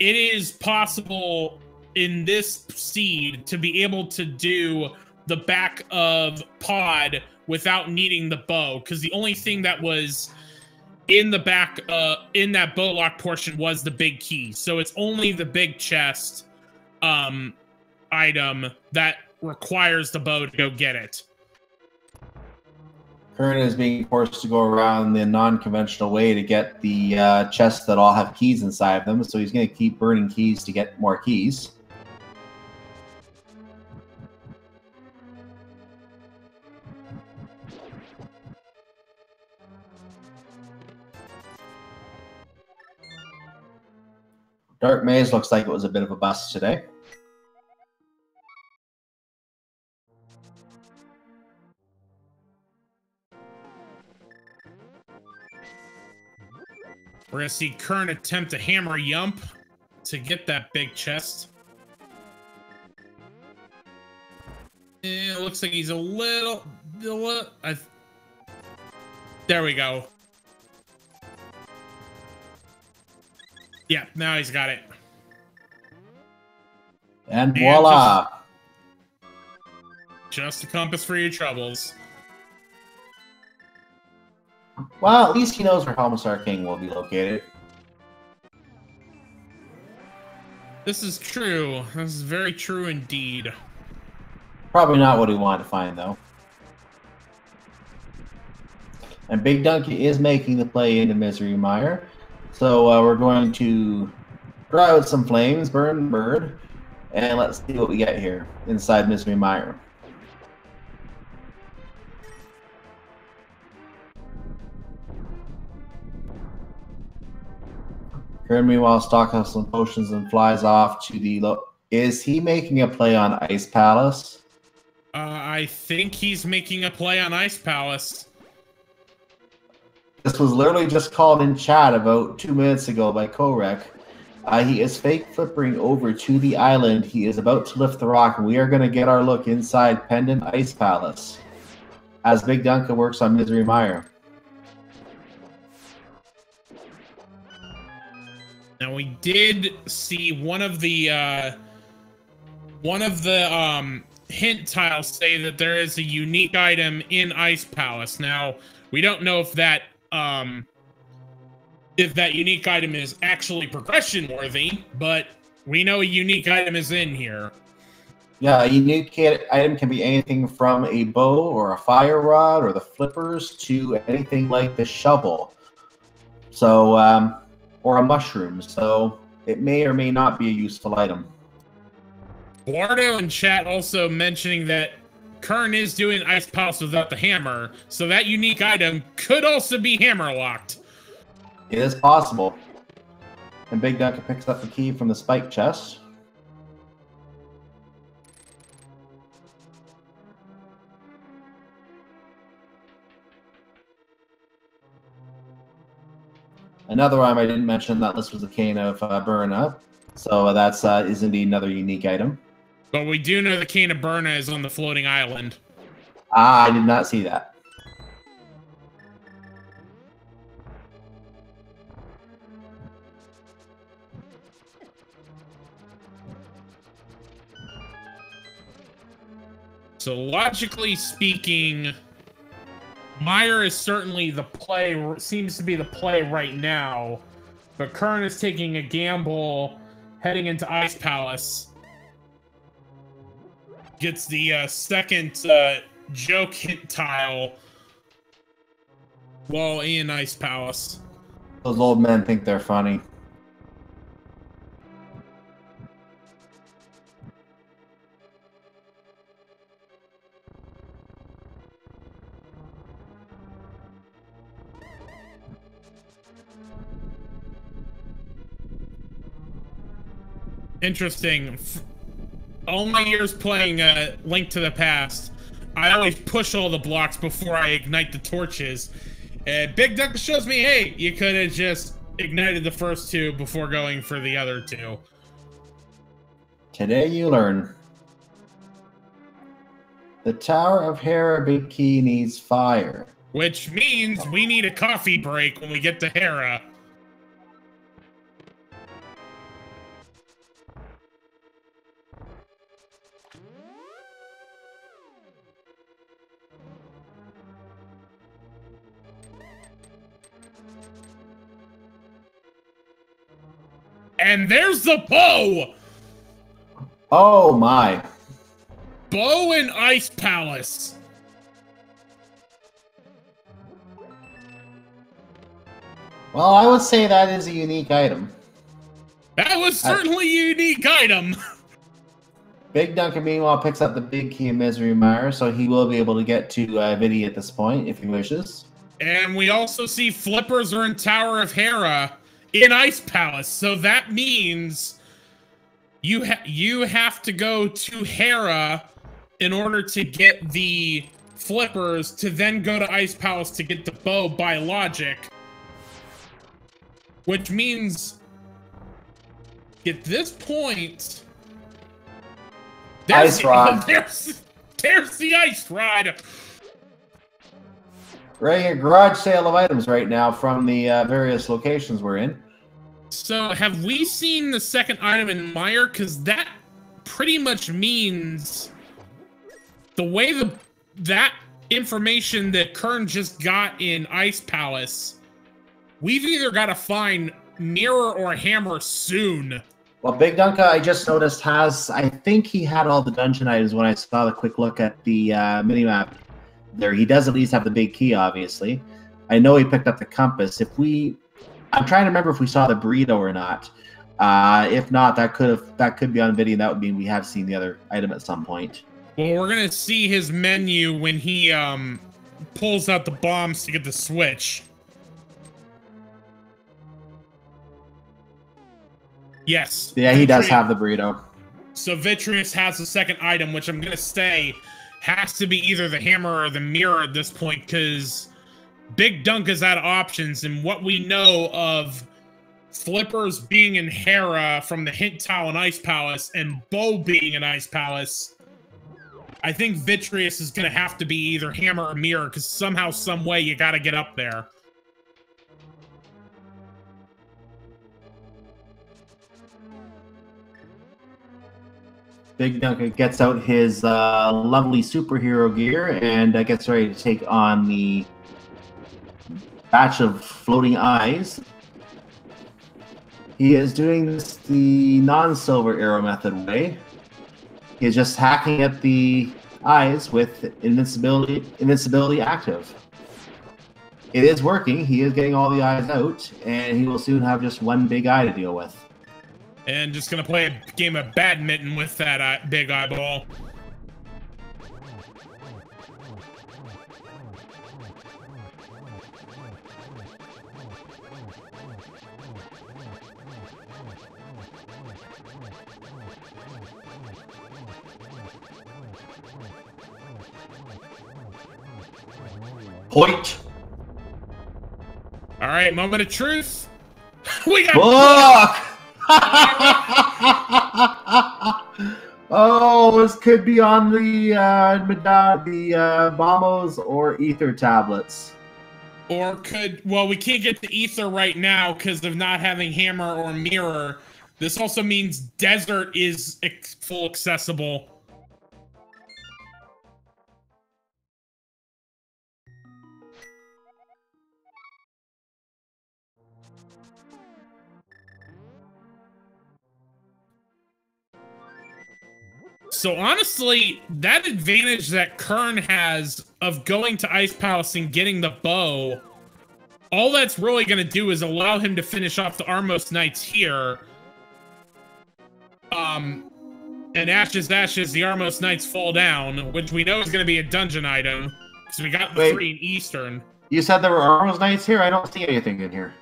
it is possible in this seed to be able to do the back of pod without needing the bow, because the only thing that was in the back, in that bow lock portion was the big key. So it's only the big chest, item that requires the bow to go get it. Qirn is being forced to go around the non-conventional way to get the chests that all have keys inside of them, so he's going to keep burning keys to get more keys. Dark Maze looks like it was a bit of a bust today. We're gonna see Qirn attempt to hammer Yump to get that big chest. And it looks like he's a little there we go. Yeah, now he's got it. And voila! Just a compass for your troubles. Well, at least he knows where Helmsar King will be located. This is true. This is very true indeed. Probably not what he wanted to find, though. And BigDunka is making the play into Misery Mire. So we're going to draw out some flames, burn bird, and let's see what we get here inside Misery Mire. Qirn, meanwhile, stocks up some potions and flies off to the Is he making a play on Ice Palace? I think he's making a play on Ice Palace. This was literally just called in chat about 2 minutes ago by Korek. He is fake flippering over to the island. He is about to lift the rock, and we are going to get our look inside Pendant Ice Palace as BigDunka works on Misery Mire. Now we did see one of the hint tiles say that there is a unique item in Ice Palace. Now we don't know if that unique item is actually progression worthy, but we know a unique item is in here. Yeah, a unique item can be anything from a bow or a fire rod or the flippers to anything like the shovel. So, or a mushroom. So it may or may not be a useful item. Bardo in chat also mentioning that Qirn is doing Ice Palace without the hammer, so that unique item could also be hammer locked. It is possible. And BigDunka picks up the key from the spike chest. Another item I didn't mention that this was the cane of Burna, so that's is indeed another unique item. But we do know the cane of Burna is on the floating island. Ah, I did not see that. So logically speaking, Mire is certainly the play, seems to be the play right now, but Qirn is taking a gamble heading into Ice Palace. Gets the second joke hint tile while in Ice Palace. Those old men think they're funny. Interesting. All my years playing Link to the Past, I always push all the blocks before I ignite the torches. And BigDunka shows me, hey, you could have just ignited the first two before going for the other two. Today you learn. The Tower of Hera Big Key needs fire. Which means we need a coffee break when we get to Hera. And there's the bow! Oh my. Bow and Ice Palace. Well, I would say that is a unique item. That was certainly a unique item. BigDunka, meanwhile, picks up the big key of Misery Mire, so he will be able to get to Vidi at this point, if he wishes. And we also see flippers are in Tower of Hera in Ice Palace, so that means you have to go to Hera in order to get the flippers to then go to Ice Palace to get the bow by logic. which means at this point, Ice rod. There's the ice rod. Running a garage sale of items right now from the various locations we're in. So have we seen the second item in Mire? Because that pretty much means the way that information that Qirn just got in Ice Palace, we've either got to find Mirror or Hammer soon. Well, BigDunka, I just noticed, has, I think he had all the dungeon items when I saw the quick look at the minimap there. He does at least have the big key, obviously. I know he picked up the compass. I'm trying to remember if we saw the burrito or not. If not, that could be on video. That would mean we have seen the other item at some point. Well, we're gonna see his menu when he pulls out the bombs to get the switch. Yes. Yeah, he does have the burrito. So Vitreous has the second item, which I'm gonna say has to be either the hammer or the mirror at this point, because BigDunka's out of options, and what we know of Flippers being in Hera from the Hint Tile and Ice Palace, and Bo being in Ice Palace, I think Vitreous is gonna have to be either hammer or mirror, because somehow, some way, you gotta get up there. BigDunka gets out his lovely superhero gear and gets ready to take on the batch of floating eyes. He is doing this the non-silver arrow method way. He is just hacking at the eyes with invincibility active. It is working. He is getting all the eyes out, and he will soon have just one big eye to deal with. And just gonna play a game of badminton with that big eyeball. Point. All right, moment of truth. We got. Look! Oh, this could be on the Bombos or Ether tablets. Or well, we can't get to Ether right now because of not having Hammer or Mirror. This also means Desert is full accessible. So honestly, that advantage that Qirn has of going to Ice Palace and getting the bow, all that's really going to do is allow him to finish off the Argos Knights here. And Ashes, Ashes, the Argos Knights fall down, which we know is going to be a dungeon item, because we got the 3 in Eastern. You said there were Argos Knights here? I don't see anything in here.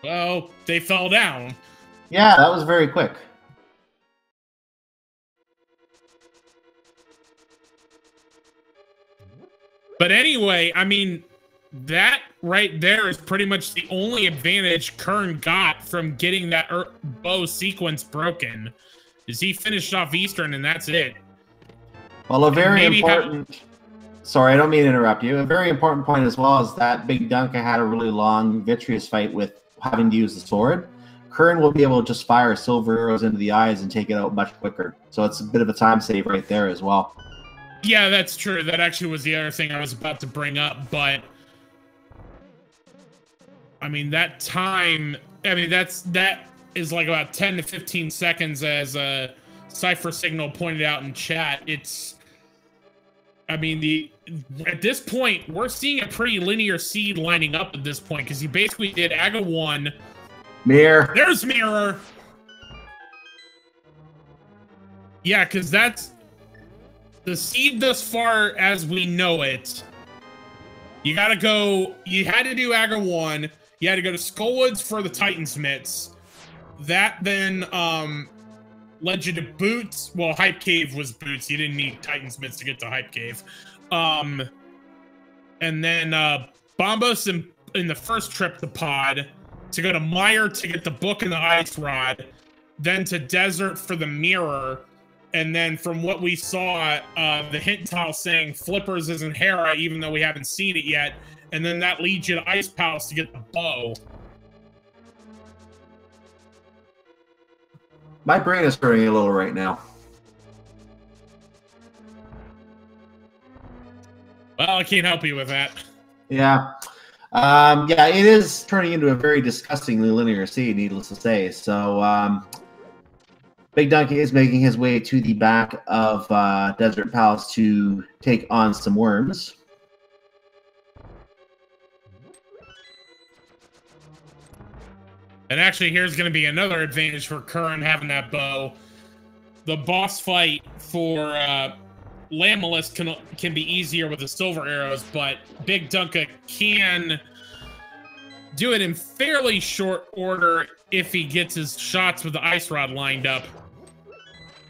Well, they fell down. Yeah, that was very quick. But anyway, I mean, that right there is pretty much the only advantage Qirn got from getting that bow sequence broken. Is he finished off Eastern and that's it. Well, a very important... Sorry, I don't mean to interrupt you. A very important point as well is that BigDunka had a really long Vitreous fight with having to use the sword. Qirn will be able to just fire silver arrows into the eyes and take it out much quicker. So it's a bit of a time save right there as well. Yeah, that's true. That actually was the other thing I was about to bring up, but I mean that time, I mean that is like about 10 to 15 seconds as a Cypher Signal pointed out in chat. It's, I mean, at this point, we're seeing a pretty linear seed lining up at this point, because he basically did Aga 1. Mirror. There's Mirror. Yeah, because that's the seed thus far as we know it. You gotta go, you had to do Aga 1. You had to go to Skullwoods for the Titansmiths. That then led you to Boots. Well, Hype Cave was Boots. You didn't need Titansmiths to get to Hype Cave. And then Bombos in the first trip to Pod. to go to Mire to get the book and the ice rod, then to Desert for the mirror, and then from what we saw, the hint tile saying Flippers isn't Hera, even though we haven't seen it yet, and then that leads you to Ice Palace to get the bow. My brain is hurting a little right now. Well, I can't help you with that. Yeah. Yeah, it is turning into a very disgustingly linear seed, needless to say. So, BigDunka is making his way to the back of Desert Palace to take on some worms. And actually, here's going to be another advantage for Qirn having that bow. The boss fight for Lamulus can be easier with the silver arrows, but BigDunka can do it in fairly short order if he gets his shots with the ice rod lined up.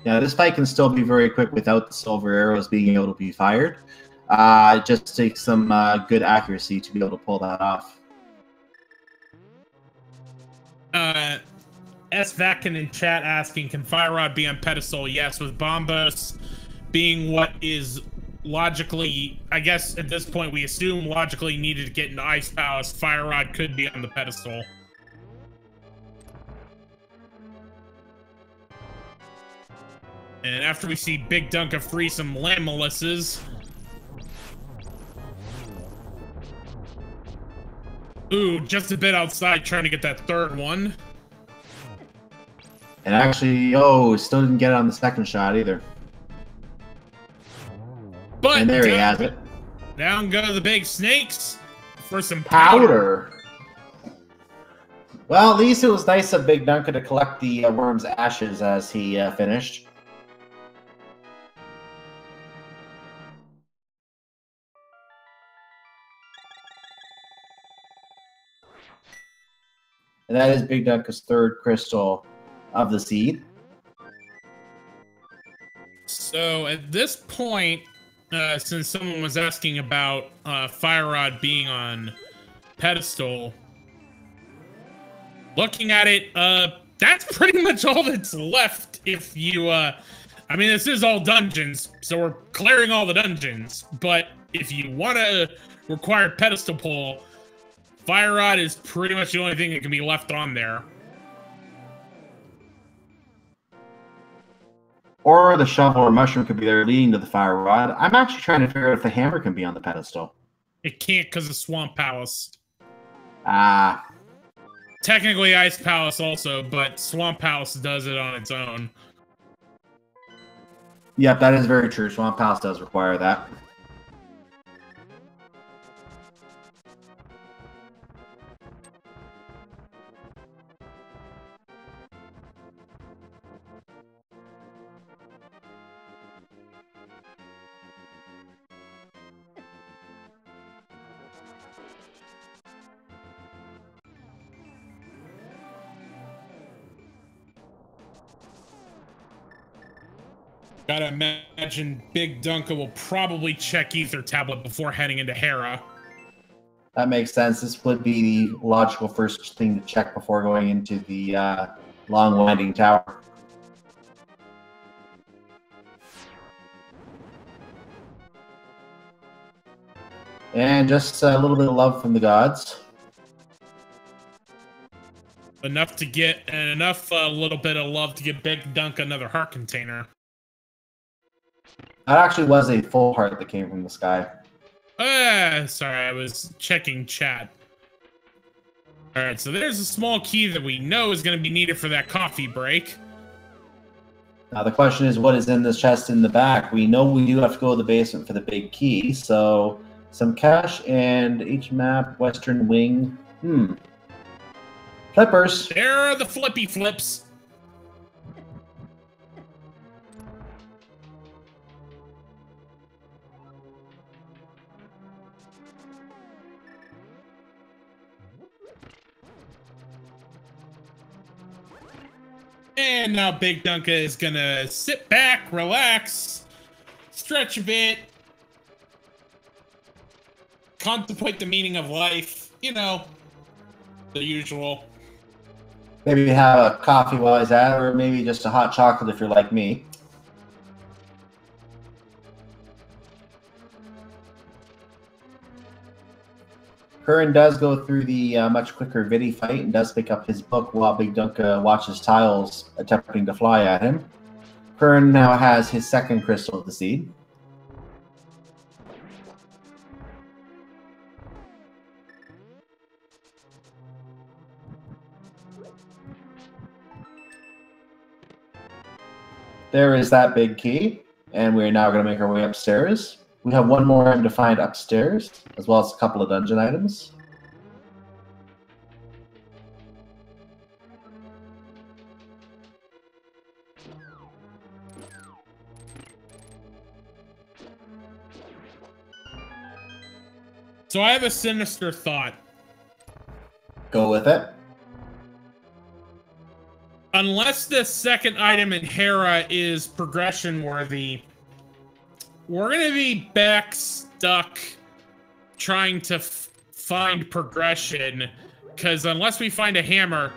Yeah, this fight can still be very quick without the silver arrows being able to be fired. It just takes some good accuracy to be able to pull that off. S. Vakin in chat asking, can Fire Rod be on pedestal? Yes, with Bombos being what is logically, I guess at this point we assume logically needed to get into Ice Palace, Fire Rod could be on the pedestal. And after we see BigDunka free some Lamuluses. Ooh, just a bit outside trying to get that third one. And actually, oh, still didn't get it on the second shot either. But and there he has it. Down go the big snakes for some powder. Well, at least it was nice of BigDunka to collect the worm's ashes as he finished. And that is BigDunka's third crystal of the seed. So at this point, since someone was asking about Fire Rod being on pedestal, looking at it, that's pretty much all that's left. If you, I mean, this is all dungeons, so we're clearing all the dungeons. But if you want to require pedestal pull, Fire Rod is pretty much the only thing that can be left on there. Or the shovel or mushroom could be there leading to the Fire Rod. I'm actually trying to figure out if the hammer can be on the pedestal. It can't because of Swamp Palace. Ah. Technically Ice Palace also, but Swamp Palace does it on its own. Yep, that is very true. Swamp Palace does require that. Gotta imagine BigDunka will probably check Ether Tablet before heading into Hera. That makes sense. This would be the logical first thing to check before going into the long winding tower. And just a little bit of love from the gods. Enough to get, and enough a little bit of love to get BigDunka another heart container. That actually was a full heart that came from the sky. Sorry, I was checking chat. Alright, so there's a small key that we know is going to be needed for that coffee break. Now the question is, what is in this chest in the back? We know we do have to go to the basement for the big key, so some cash and H-map, Western Wing. Flippers. There are the flippy flips. And now BigDunka is gonna sit back, relax, stretch a bit, contemplate the meaning of life, you know, the usual. Maybe have a coffee while he's at it, or maybe just a hot chocolate if you're like me. Qirn does go through the much quicker Vidi fight and does pick up his book while BigDunka watches Tiles attempting to fly at him. Qirn now has his second crystal of the seed. There is that big key, and we're now going to make our way upstairs. We have one more item to find upstairs, as well as a couple of dungeon items. So I have a sinister thought. Go with it. Unless the second item in Hera is progression worthy, we're gonna be back stuck trying to find progression, because unless we find a hammer,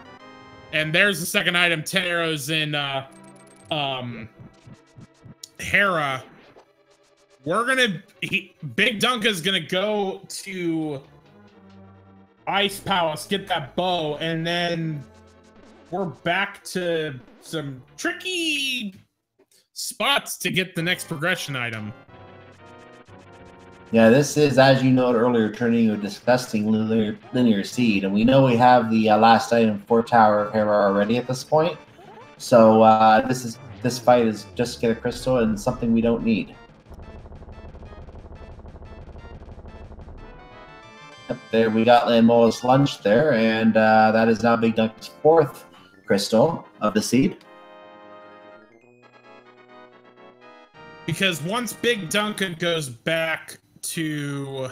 and there's the second item, 10 arrows in Hera, we're gonna BigDunka's gonna go to Ice Palace, get that bow, and then we're back to some tricky spots to get the next progression item. Yeah, this is, as you noted earlier, turning into a disgusting linear seed, and we know we have the last item for Tower of Hera already at this point. So this fight is just to get a crystal and something we don't need. Yep, there we got Landmola's lunch there, and that is now BigDunka's fourth crystal of the seed. Because once BigDunka goes back to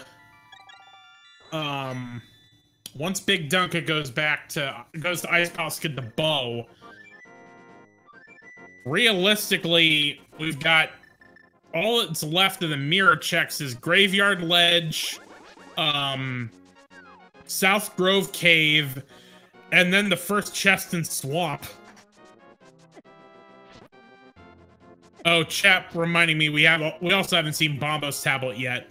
goes to Ice Palace to get the bow, realistically we've got all that's left of the Mire checks is Graveyard Ledge, South Grove Cave, and then the first chest in Swamp. Oh, Chap reminding me, we also haven't seen Bombos tablet yet.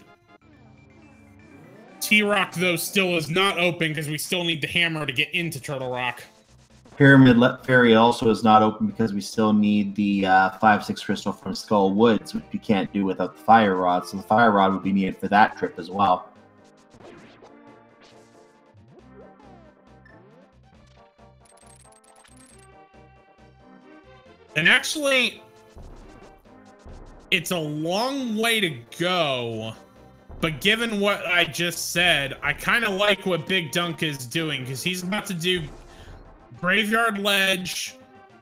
T-Rock, though, still is not open because we still need the hammer to get into Turtle Rock. Pyramid Ferry also is not open because we still need the 5/6 crystal from Skull Woods, which we can't do without the Fire Rod, so the Fire Rod would be needed for that trip as well. And actually, it's a long way to go, but given what I just said, I kind of like what BigDunka is doing, because he's about to do Graveyard Ledge,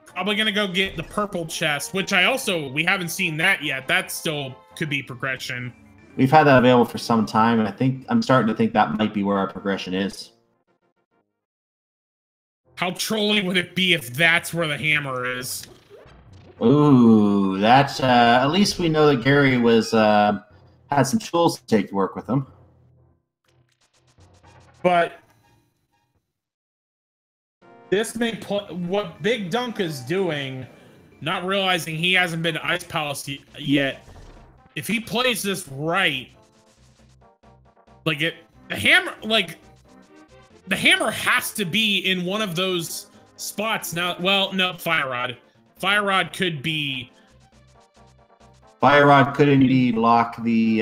probably going to go get the purple chest, which we haven't seen that yet. That still could be progression. We've had that available for some time, and I'm starting to think that might be where our progression is. How trolling would it be if that's where the hammer is? Ooh, that's at least we know that Gary was had some tools to take to work with him. But this may what BigDunka's doing, not realizing he hasn't been to Ice Palace yet. If he plays this right, the hammer has to be in one of those spots now. Well, no, Fire Rod. Fire Rod could be... Fire Rod could indeed lock the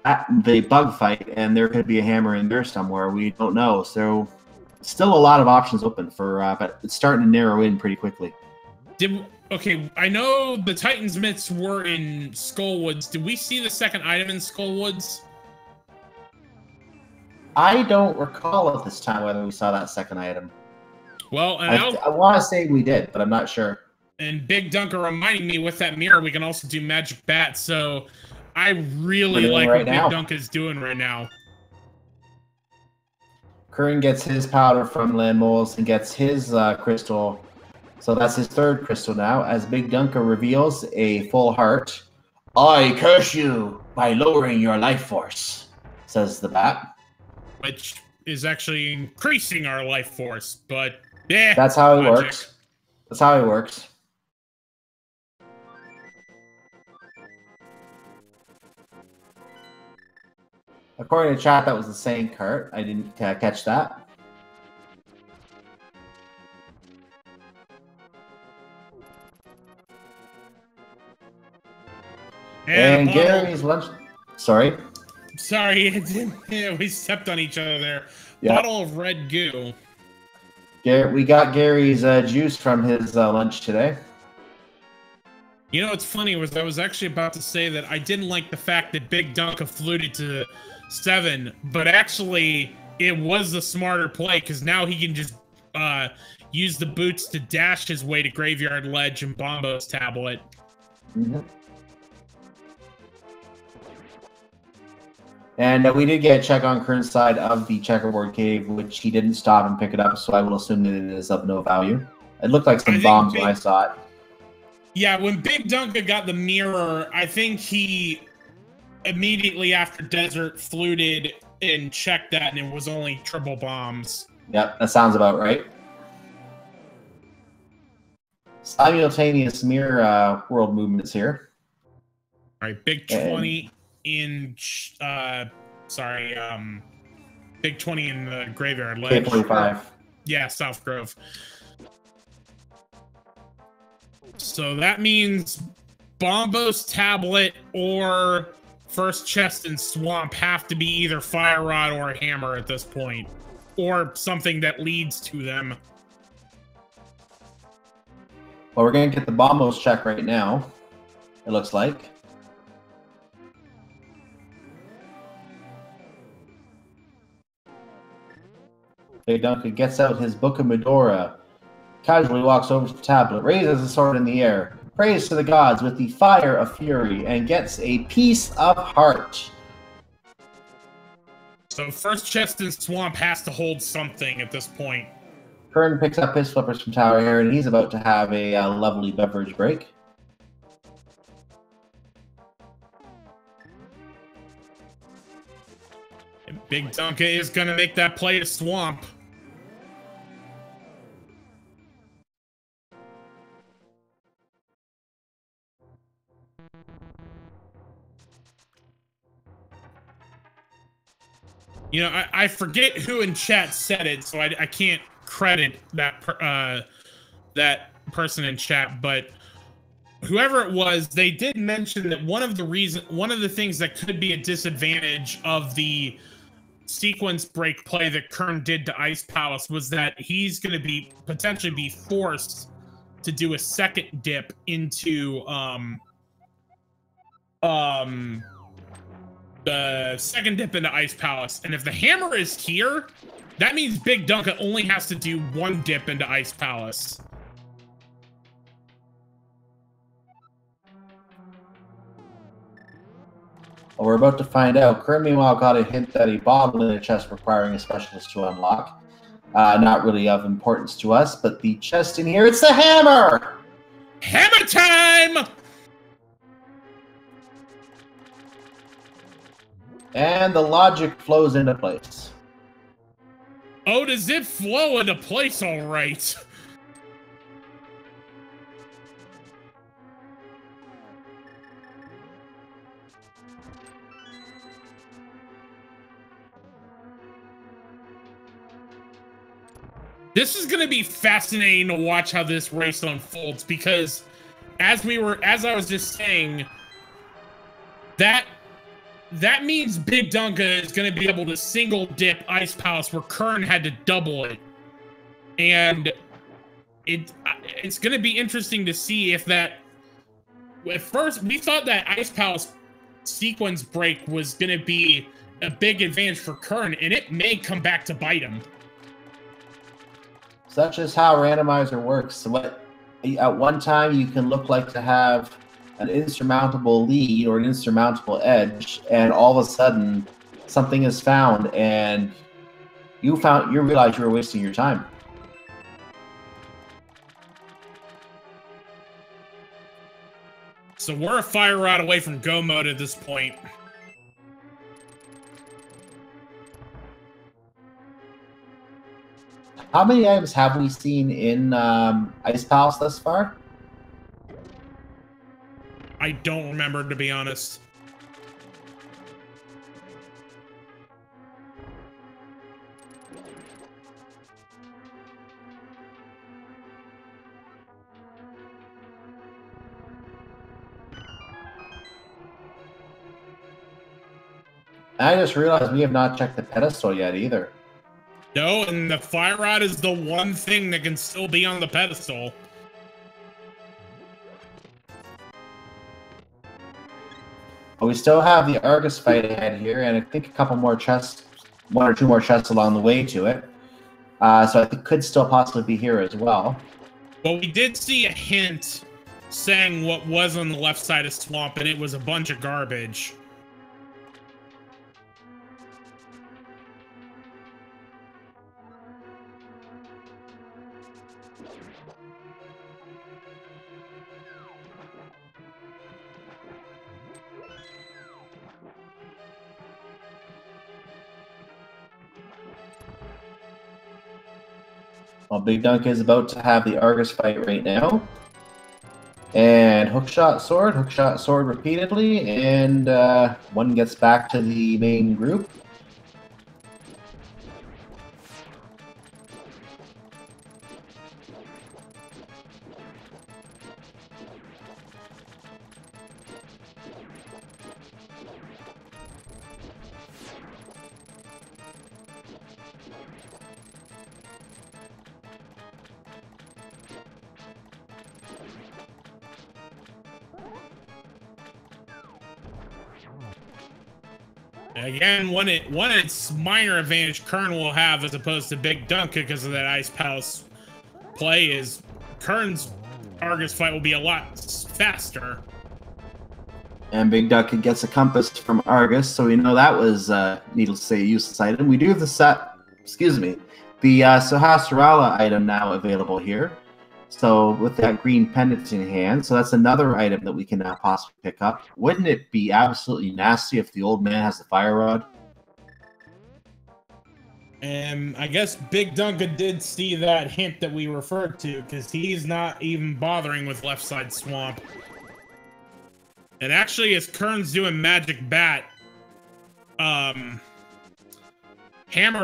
bug fight, and there could be a hammer in there somewhere. We don't know. So, still a lot of options open for, but it's starting to narrow in pretty quickly. Okay, I know the Titan's Myths were in Skullwoods. Did we see the second item in Skullwoods? I don't recall at this time whether we saw that second item. Well, and I want to say we did, but I'm not sure. And BigDunka reminding me with that mirror, we can also do Magic Bat. So I really like what BigDunka is doing right now. Qirn gets his powder from Landmoles and gets his crystal. So that's his third crystal now, as BigDunka reveals a full heart. I curse you by lowering your life force, says the bat. Which is actually increasing our life force, but Yeah. That's how it works. That's how it works. According to chat, that was the same cart. I didn't catch that. And Gary's lunch. Sorry. Sorry, we stepped on each other there. Yep. Bottle of red goo. We got Gary's juice from his lunch today. You know what's funny was I was actually about to say that I didn't like the fact that BigDunka fluted to 7, but actually it was the smarter play because now he can just use the boots to dash his way to Graveyard Ledge and Bombos tablet. Mm-hmm. And we did get a check on Qirn's side of the checkerboard cave, which he didn't stop and pick it up, so I will assume that it is of no value. It looked like some bombs when I saw it. Yeah, when BigDunka got the mirror, I think he immediately after Desert fluted and checked that, and it was only triple bombs. Yep, that sounds about right. Simultaneous mirror world movements here. All right, big 20 in, big 20 in the Graveyard Ledge. K45. Yeah, South Grove. So that means Bombos tablet or first chest and swamp have to be either fire rod or hammer at this point, or something that leads to them. Well, we're gonna get the Bombos check right now. It looks like. BigDunka gets out his Book of Medora, casually walks over to the tablet, raises the sword in the air, prays to the gods with the fire of fury, and gets a piece of heart. So first chest and swamp has to hold something at this point. Qirn picks up his flippers from Tower Hera, and he's about to have a lovely beverage break. And BigDunka is going to make that play to swamp. You know, I forget who in chat said it, so I can't credit that that person in chat, but whoever it was, they did mention that one of the things that could be a disadvantage of the sequence break play that Qirn did to Ice Palace was that he's going to potentially be forced to do a second dip into the second dip into Ice Palace, and if the hammer is here, that means BigDunka only has to do one dip into Ice Palace. Well, we're about to find out. Qirn, meanwhile, got a hint that a bottle in a chest requiring a specialist to unlock. Not really of importance to us, but the chest in here, it's the hammer! Hammer time! And the logic flows into place. Oh, does it flow into place all right? This is going to be fascinating to watch how this race unfolds, because as I was just saying, that means BigDunka is going to be able to single dip Ice Palace where Qirn had to double it. And it's going to be interesting to see if that... At first, we thought that Ice Palace sequence break was going to be a big advantage for Qirn, and it may come back to bite him. Such is how Randomizer works. At one time, you can look like to have an insurmountable lead or an insurmountable edge, and all of a sudden something is found and you realize you were wasting your time. So we're a fire rod away from go mode at this point. How many items have we seen in Ice Palace thus far? I don't remember, to be honest. I just realized we have not checked the pedestal yet either. No, and the fire rod is the one thing that can still be on the pedestal. But we still have the Argos fight ahead here, and I think a couple more chests, one or two more chests along the way to it. So I think could still possibly be here as well. Well, we did see a hint saying what was on the left side of Swamp, and it was a bunch of garbage. Well, BigDunka is about to have the Argos fight right now. And hookshot sword repeatedly, and one gets back to the main group. Again, one its minor advantage Qirn will have as opposed to BigDunka because of that Ice Palace play is Qirn's Argos fight will be a lot faster. And BigDunka gets a compass from Argos, so we know that was, needless to say, a useless item. We do have the Sahasrara item now available here. So with that green pendant in hand, so that's another item that we can now possibly pick up. Wouldn't it be absolutely nasty if the old man has the fire rod? And I guess BigDunka did see that hint that we referred to, because he's not even bothering with left side Swamp. And actually, as Qirn's doing Magic Bat, Hammer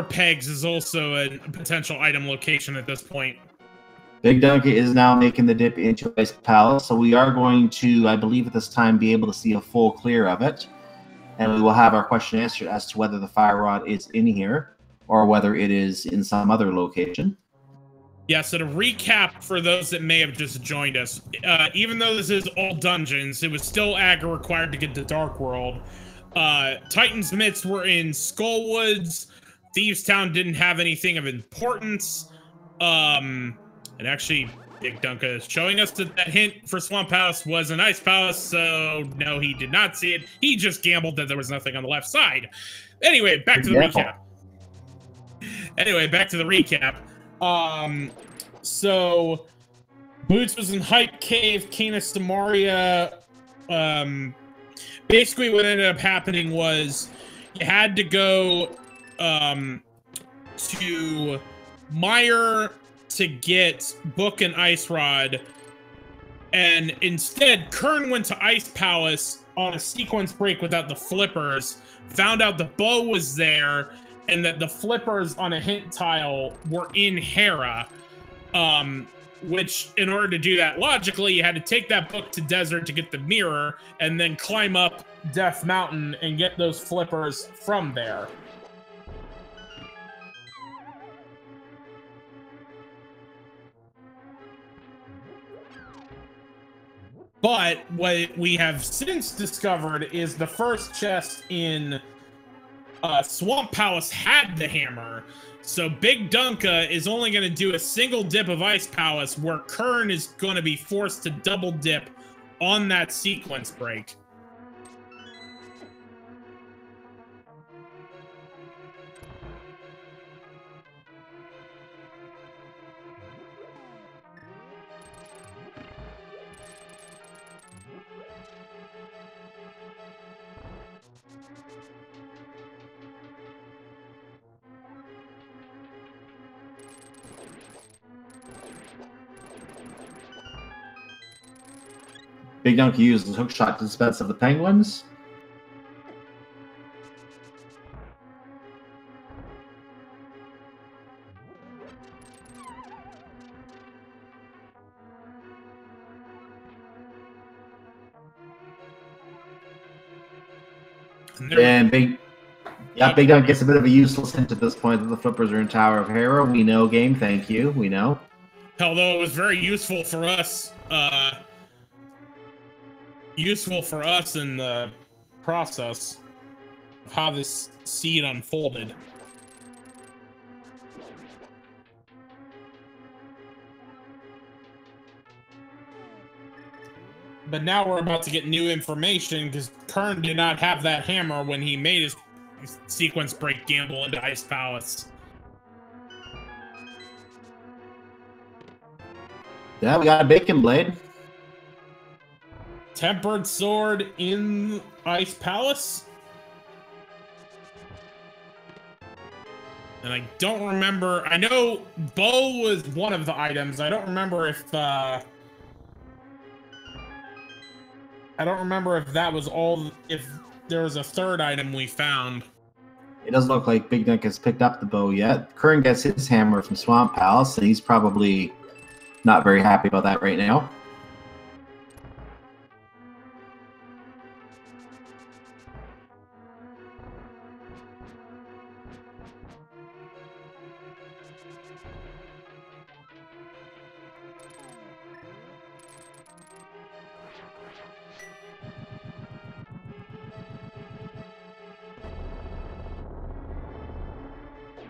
Pegs is also a potential item location at this point. BigDunka is now making the dip into Ice Palace, so we are going to, I believe at this time, be able to see a full clear of it. And we will have our question answered as to whether the fire rod is in here or whether it is in some other location. Yeah, so to recap for those that may have just joined us, even though this is all dungeons, it was still aggro required to get to Dark World. Titan's Mitts were in Skullwoods. Thieves Town didn't have anything of importance. And actually, BigDunka is showing us that that hint for Swamp House was an Ice Palace, so no, he did not see it. He just gambled that there was nothing on the left side. Anyway, back to the recap. So Boots was in Hype Cave, Canis Demaria. Basically what ended up happening was you had to go to Mire to get Book and Ice Rod, and instead Qirn went to Ice Palace on a sequence break without the flippers, found out the bow was there, and that the flippers on a hint tile were in Hera, which in order to do that logically, you had to take that book to Desert to get the mirror, and then climb up Death Mountain and get those flippers from there. But what we have since discovered is the first chest in Swamp Palace had the hammer. So BigDunka is only going to do a single dip of Ice Palace, where Qirn is going to be forced to double dip on that sequence break. BigDunka uses hook shot to dispense of the penguins. And BigDunka gets a bit of a useless hint at this point that the flippers are in Tower of Hera. We know, game. Thank you. We know. Although it was very useful for us. Useful for us in the process of how this seed unfolded. But now we're about to get new information because Qirn did not have that hammer when he made his sequence break gamble into Ice Palace. Yeah, we got a Bacon Blade. Tempered Sword in Ice Palace? And I don't remember. I know bow was one of the items. I don't remember if that was all, if there was a third item we found. It doesn't look like BigDunka has picked up the bow yet. Qirn gets his hammer from Swamp Palace, and he's probably not very happy about that right now.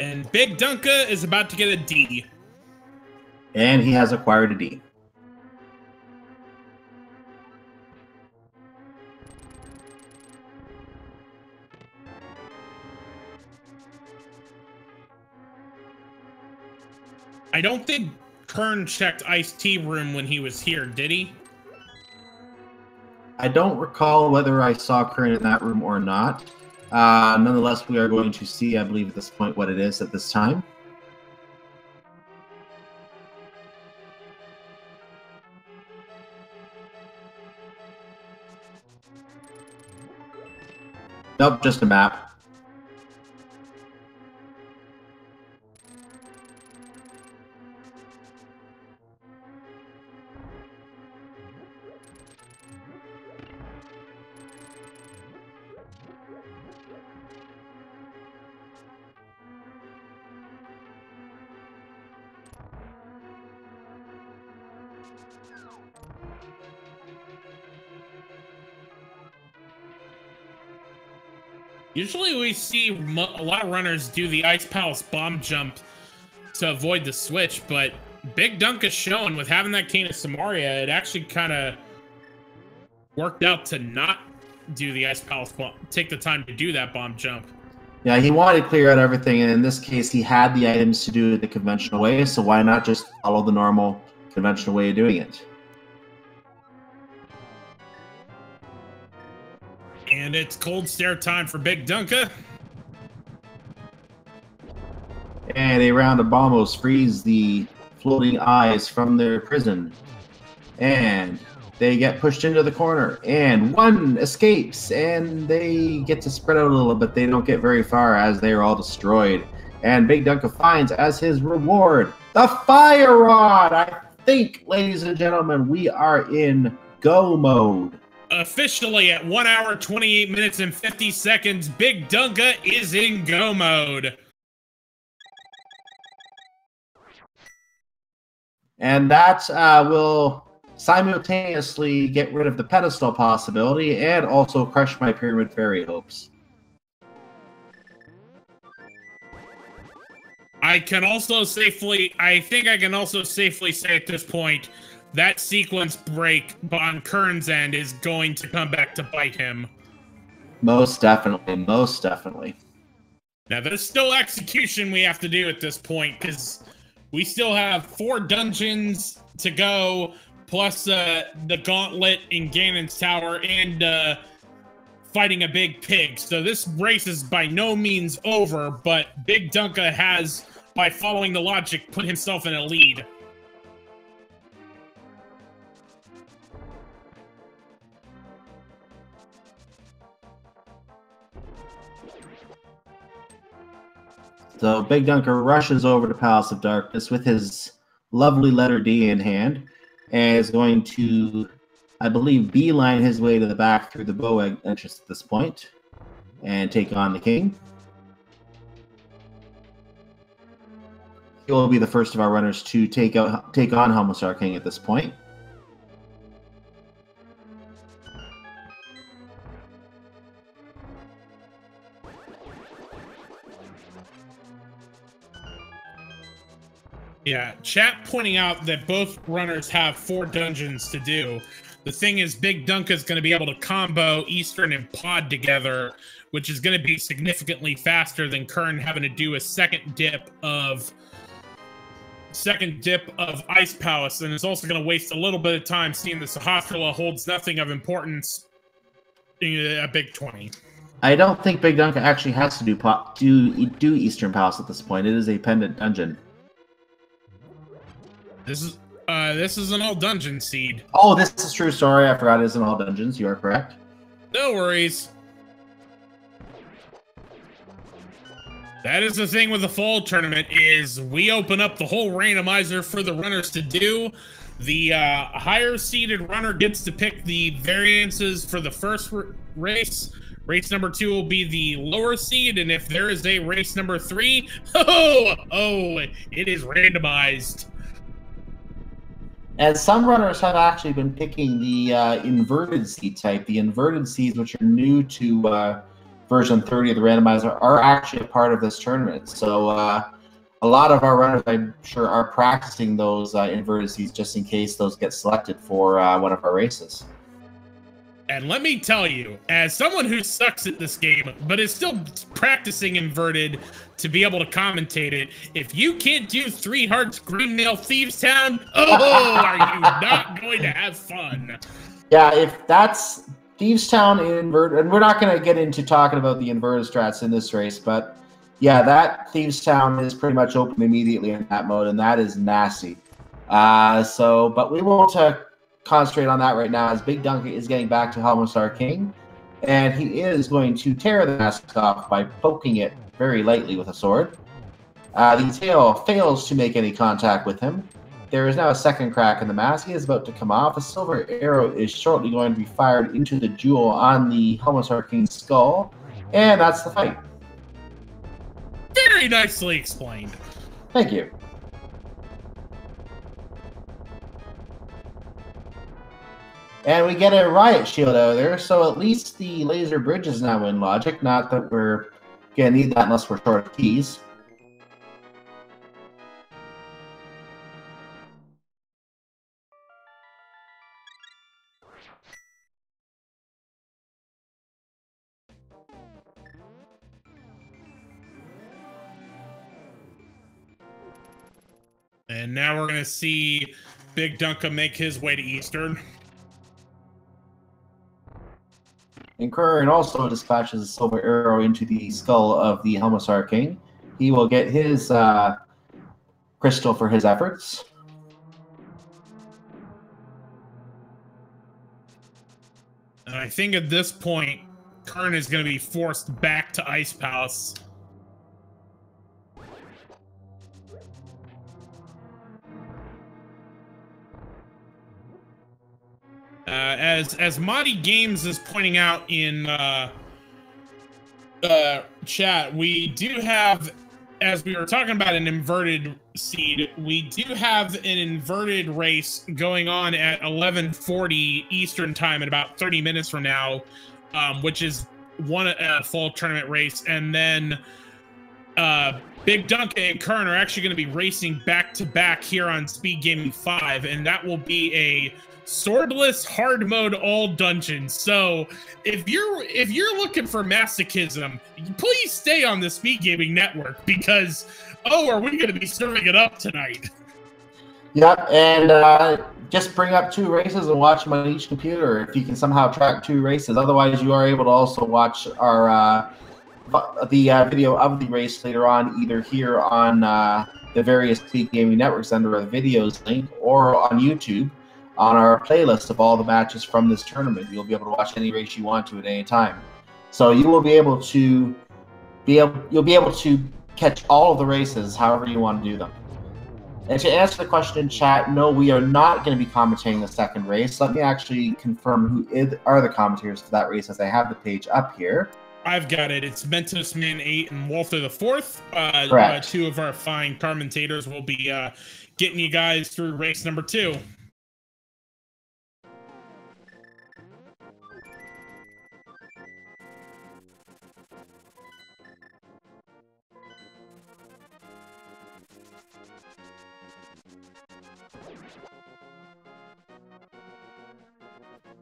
And BigDunka is about to get a D. And he has acquired a D. I don't think Qirn checked Iced Tea Room when he was here, did he? I don't recall whether I saw Qirn in that room or not. Nonetheless, we are going to see, I believe, at this point, what it is at this time. Nope, just a map. Usually we see a lot of runners do the Ice Palace bomb jump to avoid the switch, but BigDunka's showing with having that Cane of Samaria, it actually kind of worked out to not do the Ice Palace bomb, take the time to do that bomb jump. Yeah, he wanted to clear out everything, and in this case, he had the items to do it the conventional way, so why not just follow the normal conventional way of doing it? And it's cold stare time for BigDunka. And a round of Bombos frees the floating eyes from their prison. And they get pushed into the corner. And one escapes. And they get to spread out a little bit. They don't get very far as they are all destroyed. And BigDunka finds as his reward the Fire Rod. I think, ladies and gentlemen, we are in go mode. Officially at 1 hour, 28 minutes, and 50 seconds, BigDunka is in go mode. And that will simultaneously get rid of the pedestal possibility and also crush my Pyramid Fairy hopes. I think I can also safely say at this point, that sequence break on Qirn's end is going to come back to bite him. Most definitely, most definitely. Now, there's still execution we have to do at this point, because we still have 4 dungeons to go, plus the gauntlet in Ganon's tower, and fighting a big pig. So this race is by no means over, but BigDunka has, by following the logic, put himself in a lead. So BigDunka rushes over to Palace of Darkness with his lovely letter D in hand and is going to, I believe, beeline his way to the back through the bow entrance at this point and take on the king. He will be the first of our runners to take on Helmusar King at this point. Yeah, chat pointing out that both runners have 4 dungeons to do. The thing is, BigDunka is going to be able to combo Eastern and Pod together, which is going to be significantly faster than Qirn having to do a second dip of Ice Palace, and it's also going to waste a little bit of time seeing the Sahasrahla holds nothing of importance in a big 20. I don't think BigDunka actually has to do Eastern Palace at this point. It is a pendant dungeon. This is an all dungeon seed. Oh, this is true. Sorry, I forgot it is an all dungeons. You are correct. No worries. That is the thing with the fall tournament is we open up the whole randomizer for the runners to do. The higher seeded runner gets to pick the variances for the first race. Race number 2 will be the lower seed, and if there is a race number 3, it is randomized. And some runners have actually been picking the inverted seed type. The inverted seeds, which are new to version 30 of the randomizer, are actually a part of this tournament. So a lot of our runners, I'm sure, are practicing those inverted seeds just in case those get selected for one of our races. And let me tell you, as someone who sucks at this game, but is still practicing inverted to be able to commentate it, if you can't do 3 Hearts Green Nail Thieves Town, are you not going to have fun? Yeah, if that's Thieves Town inverted, and we're not going to get into talking about the inverted strats in this race, but yeah, that Thieves Town is pretty much open immediately in that mode, and that is nasty. But we won't concentrate on that right now, as BigDunka is getting back to Helmusar King, and he is going to tear the mask off by poking it very lightly with a sword. The tail fails to make any contact with him. There is now a second crack in the mask. He is about to come off. A silver arrow is shortly going to be fired into the jewel on the Helmusar King's skull, and that's the fight. Very nicely explained. Thank you. And we get a riot shield out of there, so at least the laser bridge is now in logic. Not that we're going to need that unless we're short of keys. And now we're going to see BigDunka make his way to Eastern. And Qirn also dispatches a silver arrow into the skull of the Helmusar King. He will get his crystal for his efforts. And I think at this point, Qirn is going to be forced back to Ice Palace. As Madi Games is pointing out in chat, we do have, as we were talking about an inverted seed, we do have an inverted race going on at 11:40 Eastern time in about 30 minutes from now, which is a fall tournament race, and then BigDunka and Qirn are actually going to be racing back to back here on Speed Gaming 5, and that will be a swordless hard mode all dungeons. So if you're looking for masochism, please stay on the Speed Gaming Network, because are we going to be serving it up tonight? Yep, and just bring up 2 races and watch them on each computer if you can somehow track 2 races. Otherwise, you are able to also watch our the video of the race later on, either here on the various Speed Gaming Networks under a videos link, or on YouTube on our playlist of all the matches from this tournament. You'll be able to watch any race you want to at any time. So you will be able to you'll be able to catch all of the races however you want to do them. And to answer the question in chat, no, we are not going to be commentating the second race. Let me actually confirm who are the commentators for that race, as I have the page up here. I've got it. It's Mentos Man 8 and Walter the Fourth. Correct. Two of our fine commentators will be getting you guys through race number 2.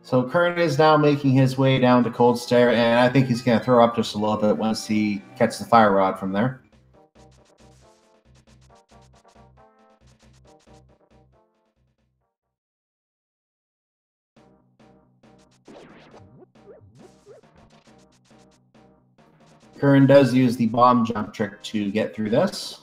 So Qirn is now making his way down to Cold Stare, and I think he's going to throw up just a little bit once he catches the fire rod from there. Qirn does use the bomb jump trick to get through this.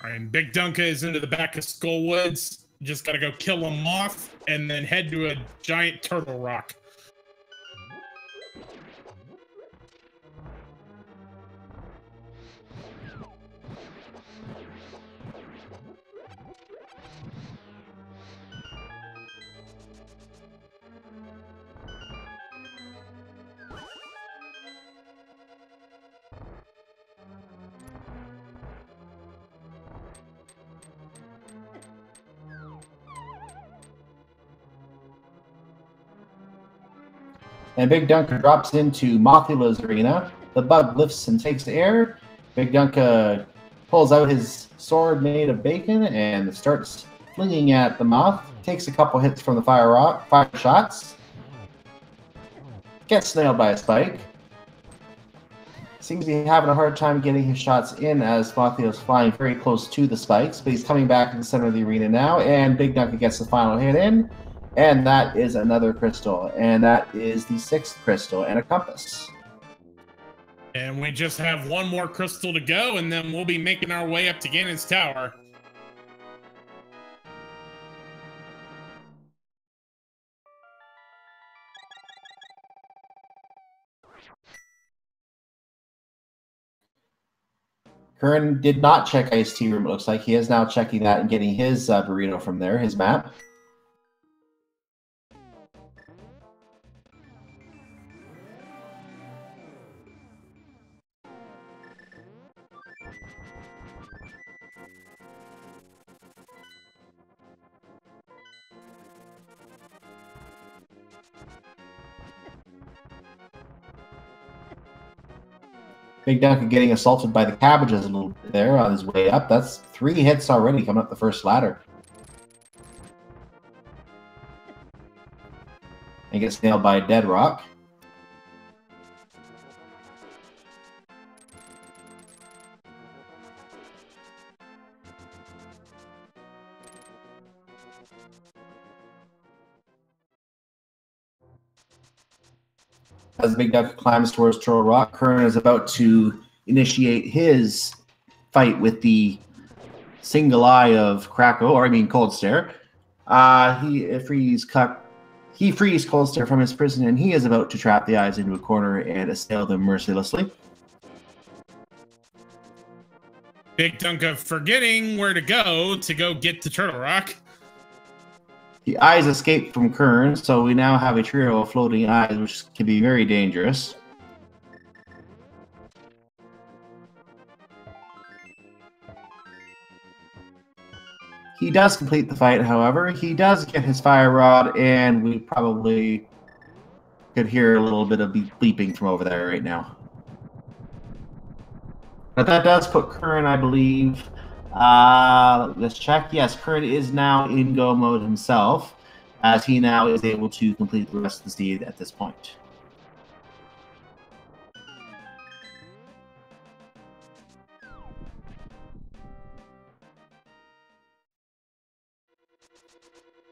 And BigDunka is into the back of Skullwoods. Just gotta go kill a moth and then head to a giant turtle rock. And BigDunka drops into Mothula's arena. The bug lifts and takes air. BigDunka pulls out his sword made of bacon and starts flinging at the moth. Takes a couple hits from the fire shots. Gets nailed by a spike. Seems to be having a hard time getting his shots in as Mothula's flying very close to the spikes, but he's coming back to the center of the arena now, and BigDunka gets the final hit in. And that is another crystal. And that is the 6th crystal and a compass. And we just have one more crystal to go, and then we'll be making our way up to Ganon's tower. Qirn did not check Ice Tea Room, it looks like. He is now checking that and getting his burrito from there, his map. BigDunka getting assaulted by the cabbages a little bit there on his way up. That's 3 hits already coming up the first ladder. And gets nailed by a dead rock. As BigDunka climbs towards Turtle Rock, Qirn is about to initiate his fight with the single eye of Cold Stare. He frees Cold Stare from his prison, and he is about to trap the eyes into a corner and assail them mercilessly. BigDunka forgetting where to go get to Turtle Rock. The eyes escape from Qirn, so we now have a trio of floating eyes, which can be very dangerous. He does complete the fight, however. He does get his fire rod, and we probably could hear a little bit of bleeping from over there right now. But that does put Qirn, I believe... let's check. Yes, Qirn is now in go mode himself, as he now is able to complete the rest of the seed at this point.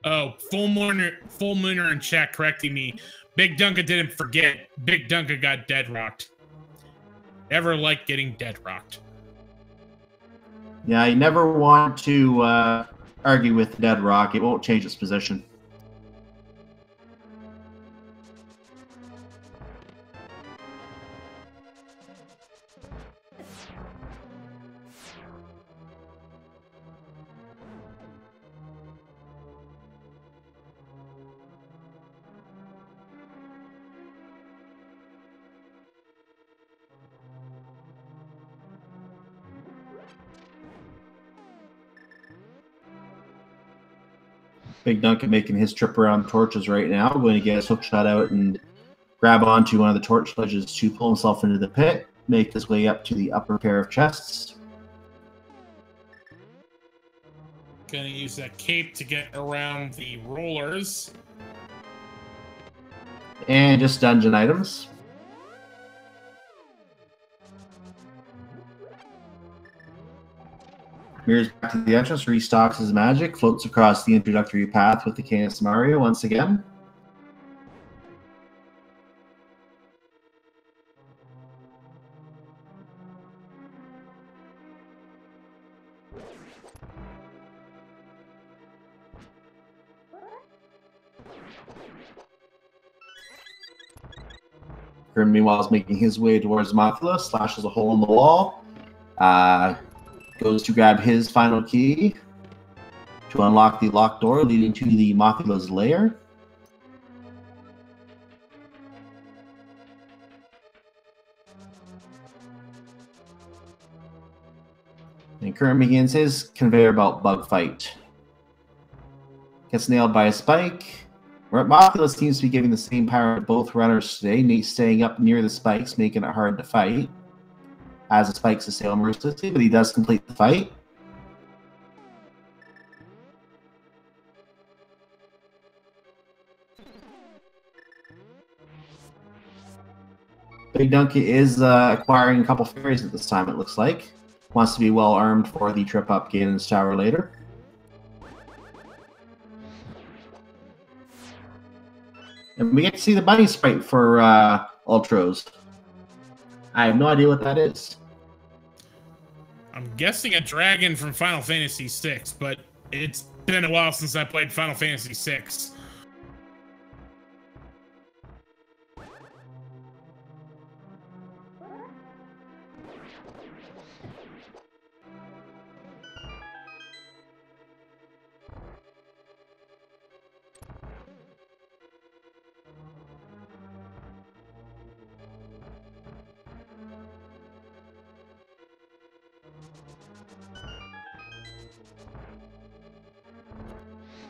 Oh, Full Mooner in chat correcting me. BigDunka didn't forget. BigDunka got dead rocked. Ever like getting dead rocked? Yeah, you never want to argue with dead rock. It won't change its position. BigDunka making his trip around torches right now. Going to get his hook shot out and grab onto one of the torch ledges to pull himself into the pit. Make his way up to the upper pair of chests. Gonna use that cape to get around the rollers. And just dungeon items. Mire's back to the entrance, restocks his magic, floats across the introductory path with the Canis Mario once again. Qirn, meanwhile, is making his way towards Mothula, slashes a hole in the wall. Goes to grab his final key to unlock the locked door leading to the Mothula's lair. And Qirn begins his conveyor belt bug fight. Gets nailed by a spike. Mothula seems to be giving the same power to both runners today, staying up near the spikes, making it hard to fight. As the spikes assail mercilessly, but he does complete the fight. BigDunka is acquiring a couple fairies at this time, it looks like. Wants to be well armed for the trip up Ganon's tower later. And we get to see the bunny sprite for Ultros. I have no idea what that is. I'm guessing a dragon from Final Fantasy VI, but it's been a while since I played Final Fantasy VI.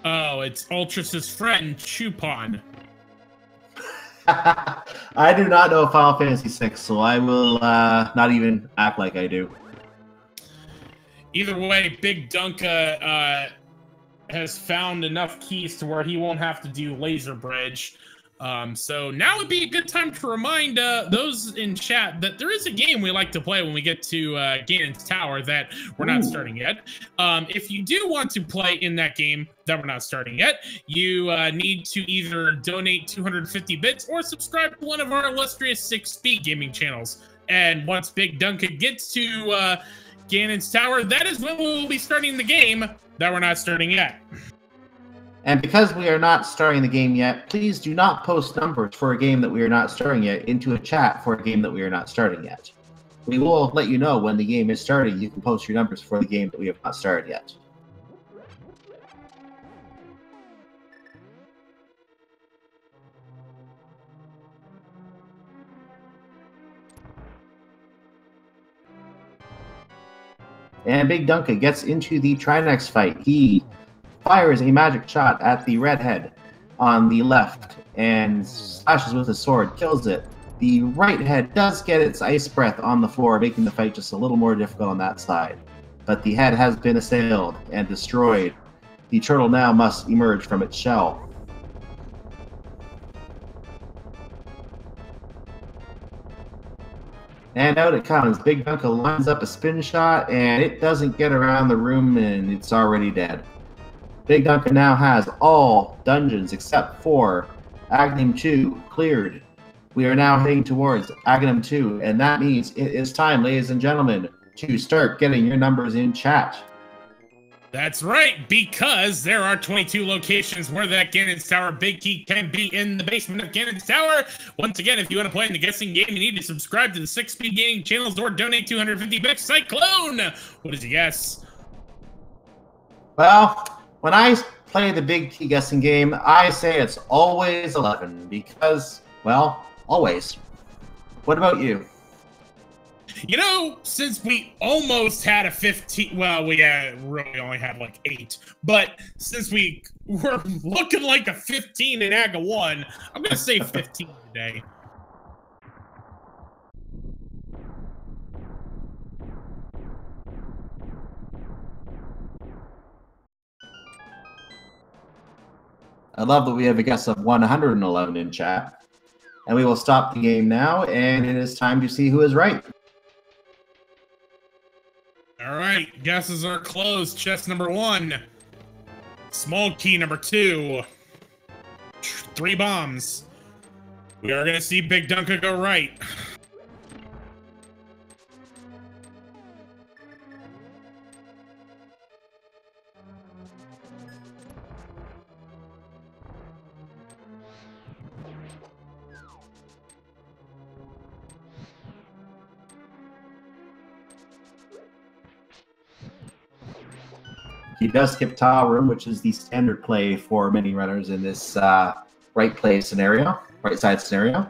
Oh, it's Ultras's friend, Chupon. I do not know Final Fantasy VI, so I will not even act like I do. Either way, BigDunka has found enough keys to where he won't have to do Laser Bridge. So now would be a good time to remind those in chat that there is a game we like to play when we get to Ganon's Tower that we're not starting yet. If you do want to play in that game that we're not starting yet, you need to either donate 250 bits or subscribe to one of our illustrious 6-speed gaming channels. And once BigDunka gets to Ganon's Tower, that is when we will be starting the game that we're not starting yet. And because we are not starting the game yet, please do not post numbers for a game that we are not starting yet into a chat for a game that we are not starting yet. We will let you know when the game is starting. You can post your numbers for the game that we have not started yet. And BigDunka gets into the Trinex fight. He fires a magic shot at the redhead on the left and slashes with his sword, kills it. The right head does get its ice breath on the floor, making the fight just a little more difficult on that side. But the head has been assailed and destroyed. The turtle now must emerge from its shell. And out it comes. BigDunka lines up a spin shot, and it doesn't get around the room, and it's already dead. BigDunka now has all dungeons except for Agahnim 2 cleared. We are now heading towards Agahnim 2, and that means it is time, ladies and gentlemen, to start getting your numbers in chat. That's right, because there are 22 locations where that Ganon's Tower Big Key can be in the basement of Ganon's Tower. Once again, if you want to play in the guessing game, you need to subscribe to the 6-Speed Gaming channels or donate 250 bucks. Cyclone! What does he guess? Well, when I play the Big Key guessing game, I say it's always 11 because, well, always. What about you? You know, since we almost had a 15, well, we really only had like 8, but since we were looking like a 15 in Aga 1, I'm going to say 15 today. I love that we have a guess of 111 in chat. And we will stop the game now, and it is time to see who is right. All right, guesses are closed. Chest number 1. Small key number 2. 3 bombs. We are going to see BigDunka go right. He does skip tile room, which is the standard play for many runners in this right side scenario.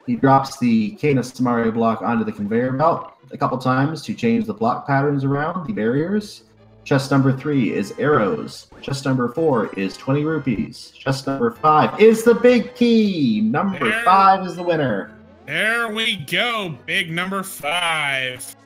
He drops the Canis Samari block onto the conveyor belt a couple times to change the block patterns around the barriers. Chest number 3 is arrows. Chest number 4 is 20 rupees. Chest number 5 is the big key. Number 5 is the winner. There we go. Big number 5.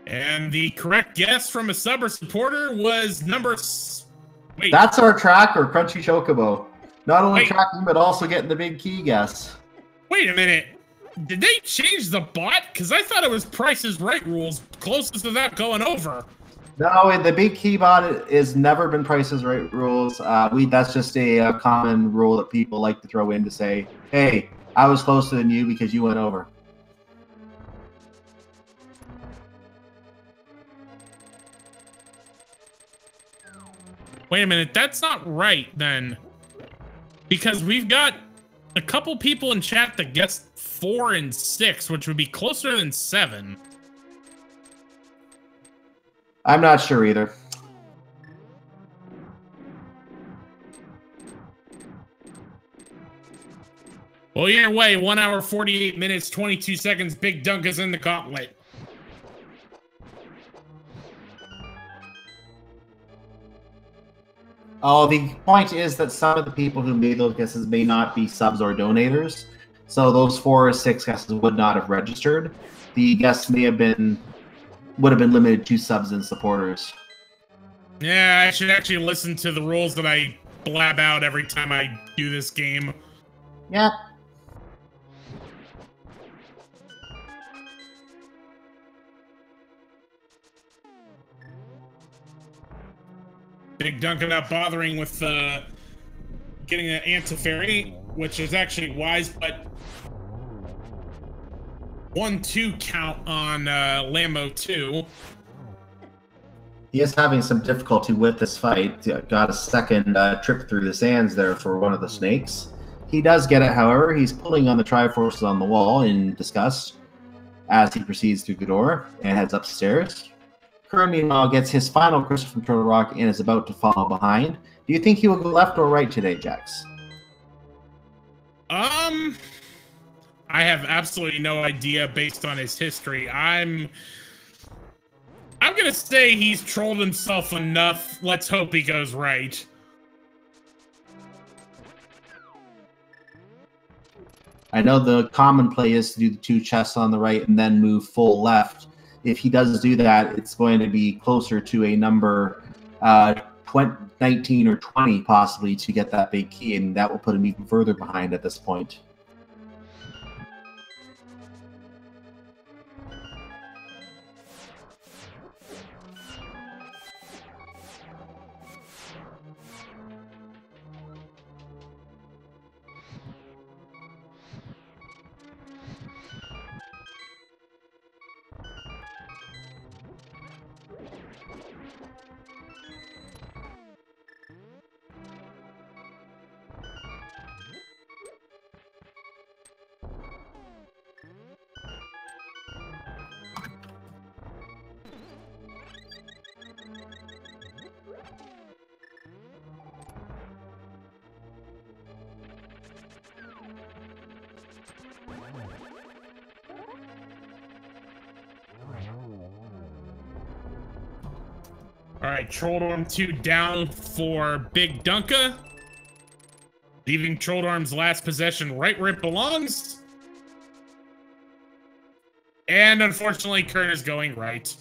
And the correct guess from a sub or supporter was number... Wait. That's our tracker, Crunchy Chocobo. Not only tracking, but also getting the big key guess. Wait a minute. Did they change the bot? Because I thought it was Price is Right rules, closest to that going over. No, the big key bot has never been Price is Right rules. That's just a common rule that people like to throw in to say, hey, I was closer than you because you went over. Wait a minute, that's not right then. Because we've got a couple people in chat that guessed 4 and 6, which would be closer than 7. I'm not sure either. Well, either way, 1 hour, 48 minutes, 22 seconds, BigDunka's in the gauntlet. Oh, the point is that some of the people who made those guesses may not be subs or donators. So those 4 or 6 guesses would not have registered. The guess would have been limited to subs and supporters. Yeah, I should actually listen to the rules that I blab out every time I do this game. Yeah. BigDunka not bothering with getting an Antiferry, which is actually wise, but 1-2 count on Lambo 2. He is having some difficulty with this fight. Got a second trip through the sands there for one of the snakes. He does get it, however. He's pulling on the Triforces on the wall in disgust as he proceeds through the door and heads upstairs. Qirn, meanwhile, gets his final crystal from Turtle Rock and is about to follow behind. Do you think he will go left or right today, Jax? I have absolutely no idea based on his history. I'm gonna say he's trolled himself enough. Let's hope he goes right. I know the common play is to do the 2 chests on the right and then move full left. If he does do that, it's going to be closer to a number 20, 19 or 20 possibly to get that big key, and that will put him even further behind at this point. All right, Trolldorm 2 down for BigDunka, leaving Trolldorm's last possession right where it belongs. And unfortunately, Qirn is going right.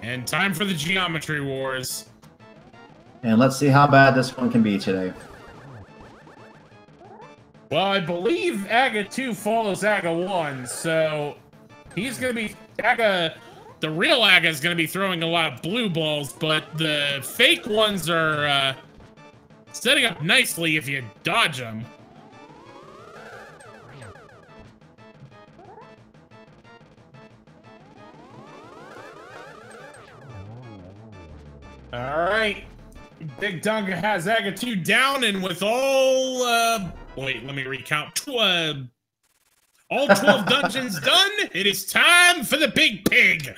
And time for the Geometry Wars. And let's see how bad this one can be today. Well, I believe Aga 2 follows Aga 1, so he's going to be... the real Aga is going to be throwing a lot of blue balls, but the fake ones are setting up nicely if you dodge them. All right. BigDunka has Aga 2 down, and with all, wait, let me recount. All 12 dungeons done, it is time for the Big Pig.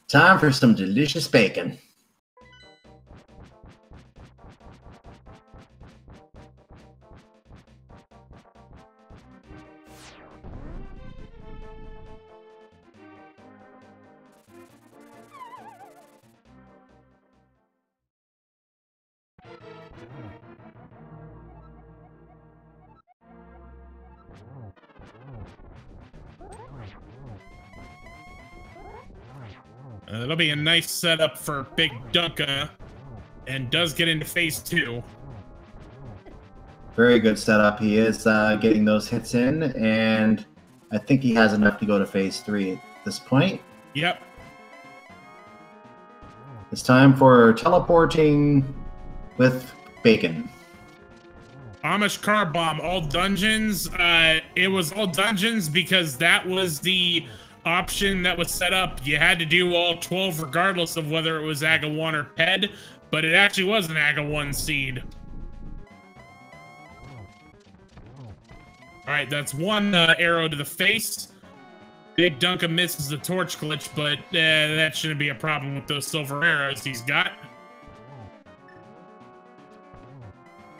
Time for some delicious bacon. That'll be a nice setup for BigDunka, and does get into phase 2. Very good setup. He is getting those hits in, and I think he has enough to go to phase 3 at this point. Yep. It's time for teleporting with bacon. Amish Car Bomb, all dungeons. It was all dungeons because that was the option that was set up. You had to do all 12 regardless of whether it was Aga 1 or PED, but it actually was an Aga 1 seed. All right, that's one arrow to the face. BigDunka misses the torch glitch, but that shouldn't be a problem with those silver arrows he's got.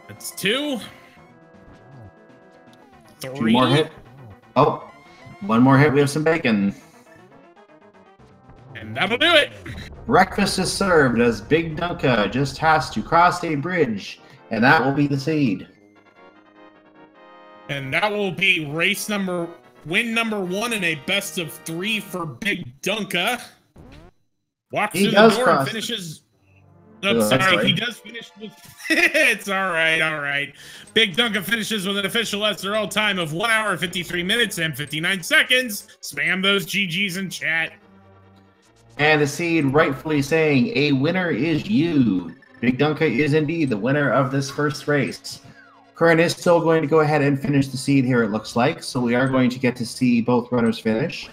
That's 2. 3. 2 more hit. Oh. One more hit, we have some bacon. And that'll do it. Breakfast is served as BigDunka just has to cross a bridge, and that will be the seed. And that will be win number 1 in a best of 3 for BigDunka. Walks through the door and finishes... Oh, sorry, he does finish with... It's all right. BigDunka finishes with an official SRL time of 1 hour, 53 minutes, and 59 seconds. Spam those GGs in chat. And the seed rightfully saying, a winner is you. BigDunka is indeed the winner of this first race. Qirn is still going to go ahead and finish the seed here, it looks like. So we are going to get to see both runners finish.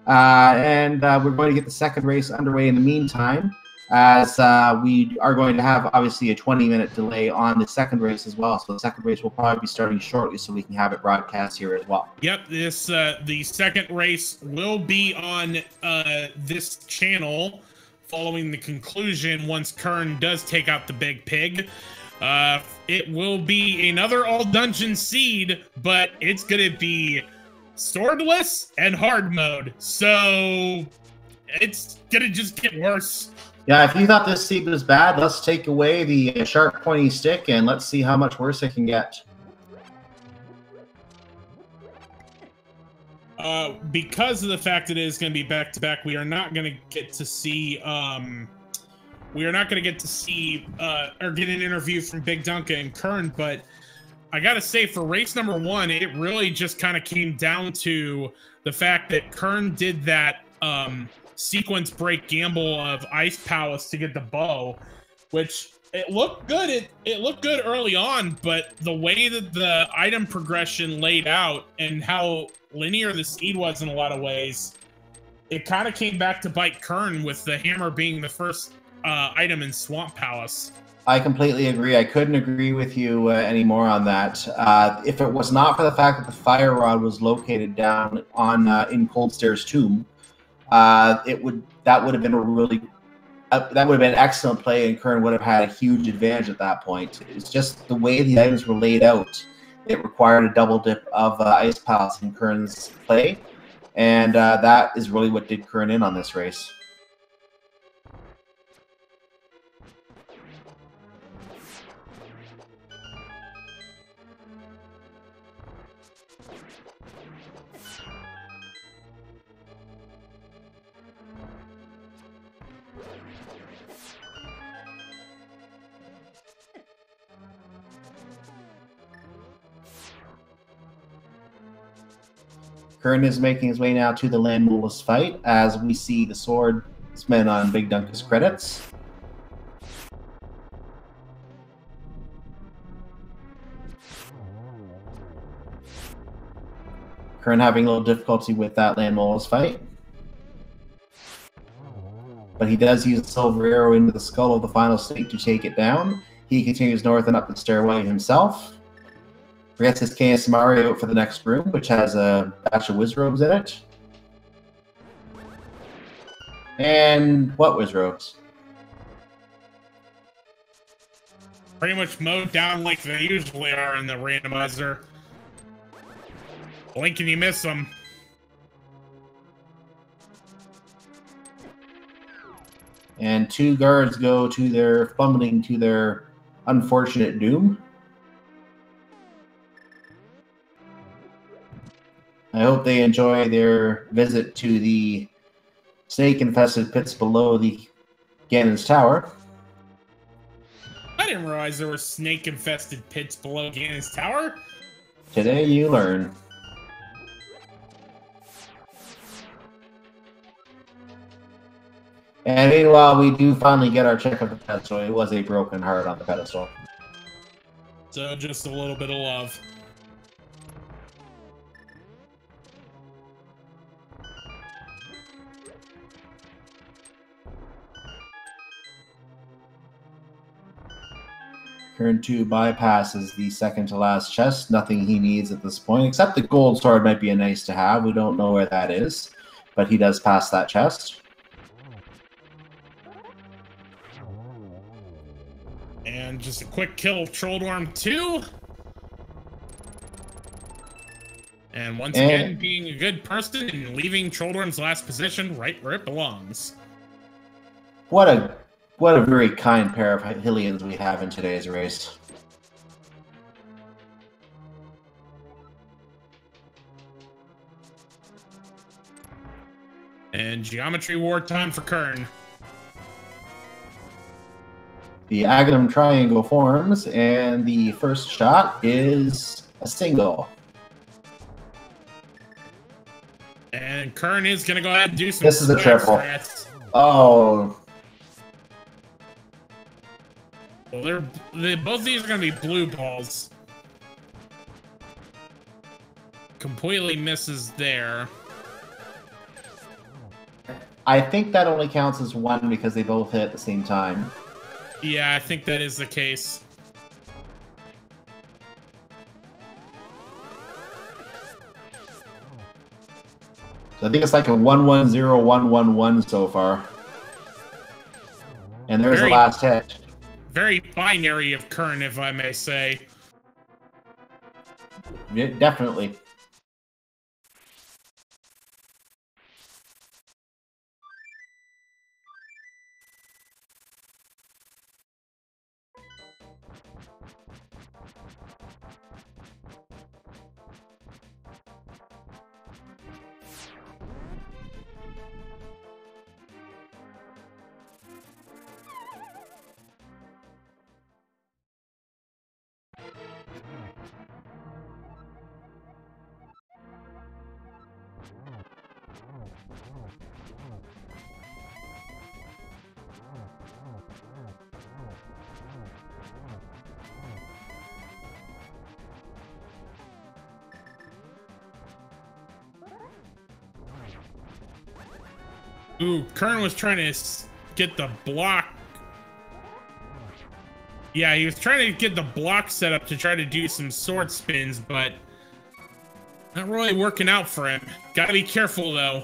And we're going to get the second race underway in the meantime, as we are going to have, obviously, a 20-minute delay on the second race as well. So the second race will probably be starting shortly so we can have it broadcast here as well. Yep, this the second race will be on this channel following the conclusion once Qirn does take out the Big Pig. It will be another all-dungeon seed, but it's going to be swordless and hard mode. So it's going to just get worse. Yeah, if you thought this seed was bad, let's take away the sharp pointy stick and let's see how much worse it can get. Because of the fact that it is going to be back-to-back, we are not going to get to see or get an interview from BigDunka and Qirn, but I gotta say, for race number 1, it really just kind of came down to the fact that Qirn did that sequence break gamble of Ice Palace to get the bow, which it looked good. It looked good early on, but the way that the item progression laid out and how linear the seed was in a lot of ways, it kind of came back to bite Qirn with the hammer being the first item in Swamp Palace. I completely agree. I couldn't agree with you anymore on that. If it was not for the fact that the fire rod was located down on in Coldstair's tomb, that would have been a really that would have been an excellent play, and Qirn would have had a huge advantage at that point. It's just the way the items were laid out. It required a double dip of Ice Palace in Qirn's play, and that is really what did Qirn in on this race. Qirn is making his way now to the landless fight as we see the swordsman on BigDunka's credits. Qirn having a little difficulty with that landless fight. But he does use the silver arrow into the skull of the final snake to take it down. He continues north and up the stairway himself. Gets his KSMR out for the next room, which has a batch of Wizrobes in it. And what Wizrobes? Pretty much mowed down like they usually are in the randomizer. Blink and you miss them. And 2 guards go to their fumbling to their unfortunate doom. I hope they enjoy their visit to the snake-infested pits below the Ganon's Tower. I didn't realize there were snake-infested pits below Ganon's Tower. Today you learn. And meanwhile, we do finally get our check of the pedestal. It was a broken heart on the pedestal. So just a little bit of love. Qirn 2 bypasses the second to last chest. Nothing he needs at this point, except the gold sword might be a nice to have. We don't know where that is, but he does pass that chest. And just a quick kill of Trolldorm 2. And once again, being a good person and leaving Trolldorm's last position right where it belongs. What a very kind pair of Hylians we have in today's race. And Geometry War time for Qirn. The Agahnim triangle forms, and the first shot is a single. And Qirn is going to go ahead and do some... This is a triple. Oh. Well, both of these are going to be blue balls. Completely misses there. I think that only counts as one because they both hit at the same time. Yeah, I think that is the case. So I think it's like a 1-1-0-1-1-1 so far. And there's the last hit. Very binary of Qirn, if I may say. Yeah, definitely. Ooh, Qirn was trying to get the block. Yeah, he was trying to get the block set up to try to do some sword spins, but not really working out for him. Gotta be careful though.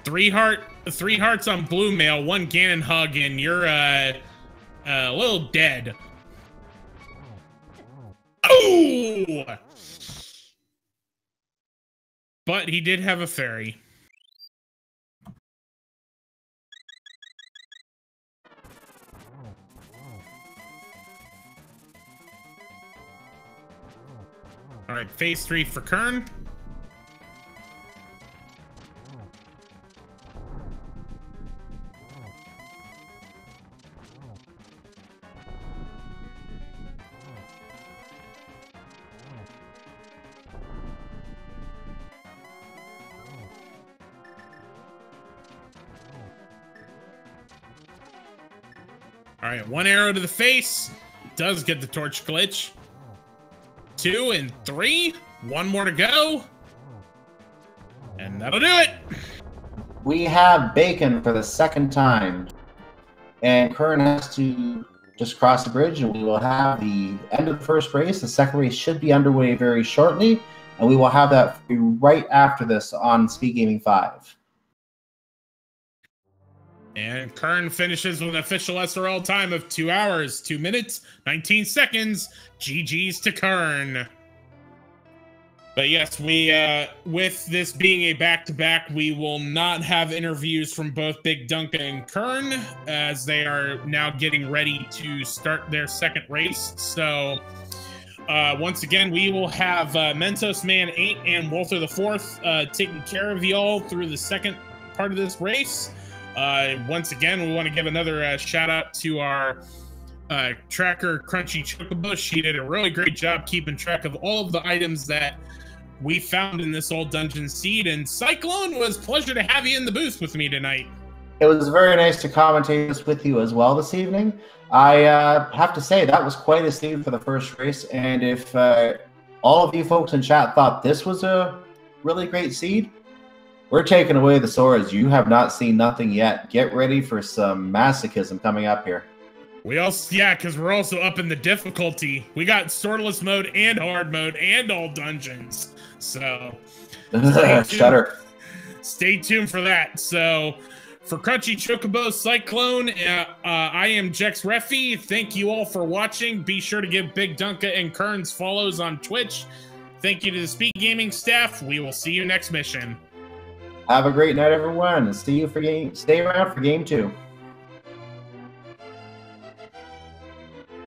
3 hearts on blue mail, 1 Ganon hug, and you're a little dead. Oh! But he did have a fairy. All right, phase 3 for Qirn. All right, 1 arrow to the face. Does get the torch glitch. 2 and 3. 1 more to go. And that'll do it. We have bacon for the 2nd time. And Qirn has to just cross the bridge, and we will have the end of the 1st race. The 2nd race should be underway very shortly, and we will have that for you right after this on Speed Gaming 5. And Qirn finishes with an official SRL time of 2 hours, 2 minutes, 19 seconds. GG's to Qirn. But yes, we with this being a back-to-back, we will not have interviews from both BigDunka and Qirn, as they are now getting ready to start their 2nd race. So once again, we will have Mentos Man 8 and Walter IV taking care of y'all through the 2nd part of this race. Once again, we want to give another shout out to our tracker, Crunchy Chocobo. She did a really great job keeping track of all of the items that we found in this old dungeon seed. And Cyclone, was a pleasure to have you in the booth with me tonight. It was very nice to commentate this with you as well this evening. I have to say that was quite a seed for the 1st race. And if all of you folks in chat thought this was a really great seed, we're taking away the swords. You have not seen nothing yet. Get ready for some masochism coming up here. We also, yeah, because we're also up in the difficulty. We got swordless mode and hard mode and all dungeons. So Shudder. Stay tuned for that. So for Crunchy Chocobo, Cyclone, I am Jex Refi. Thank you all for watching. Be sure to give BigDunka and Qirn's follows on Twitch. Thank you to the Speed Gaming staff. We will see you next mission. Have a great night, everyone. See you for stay around for game 2.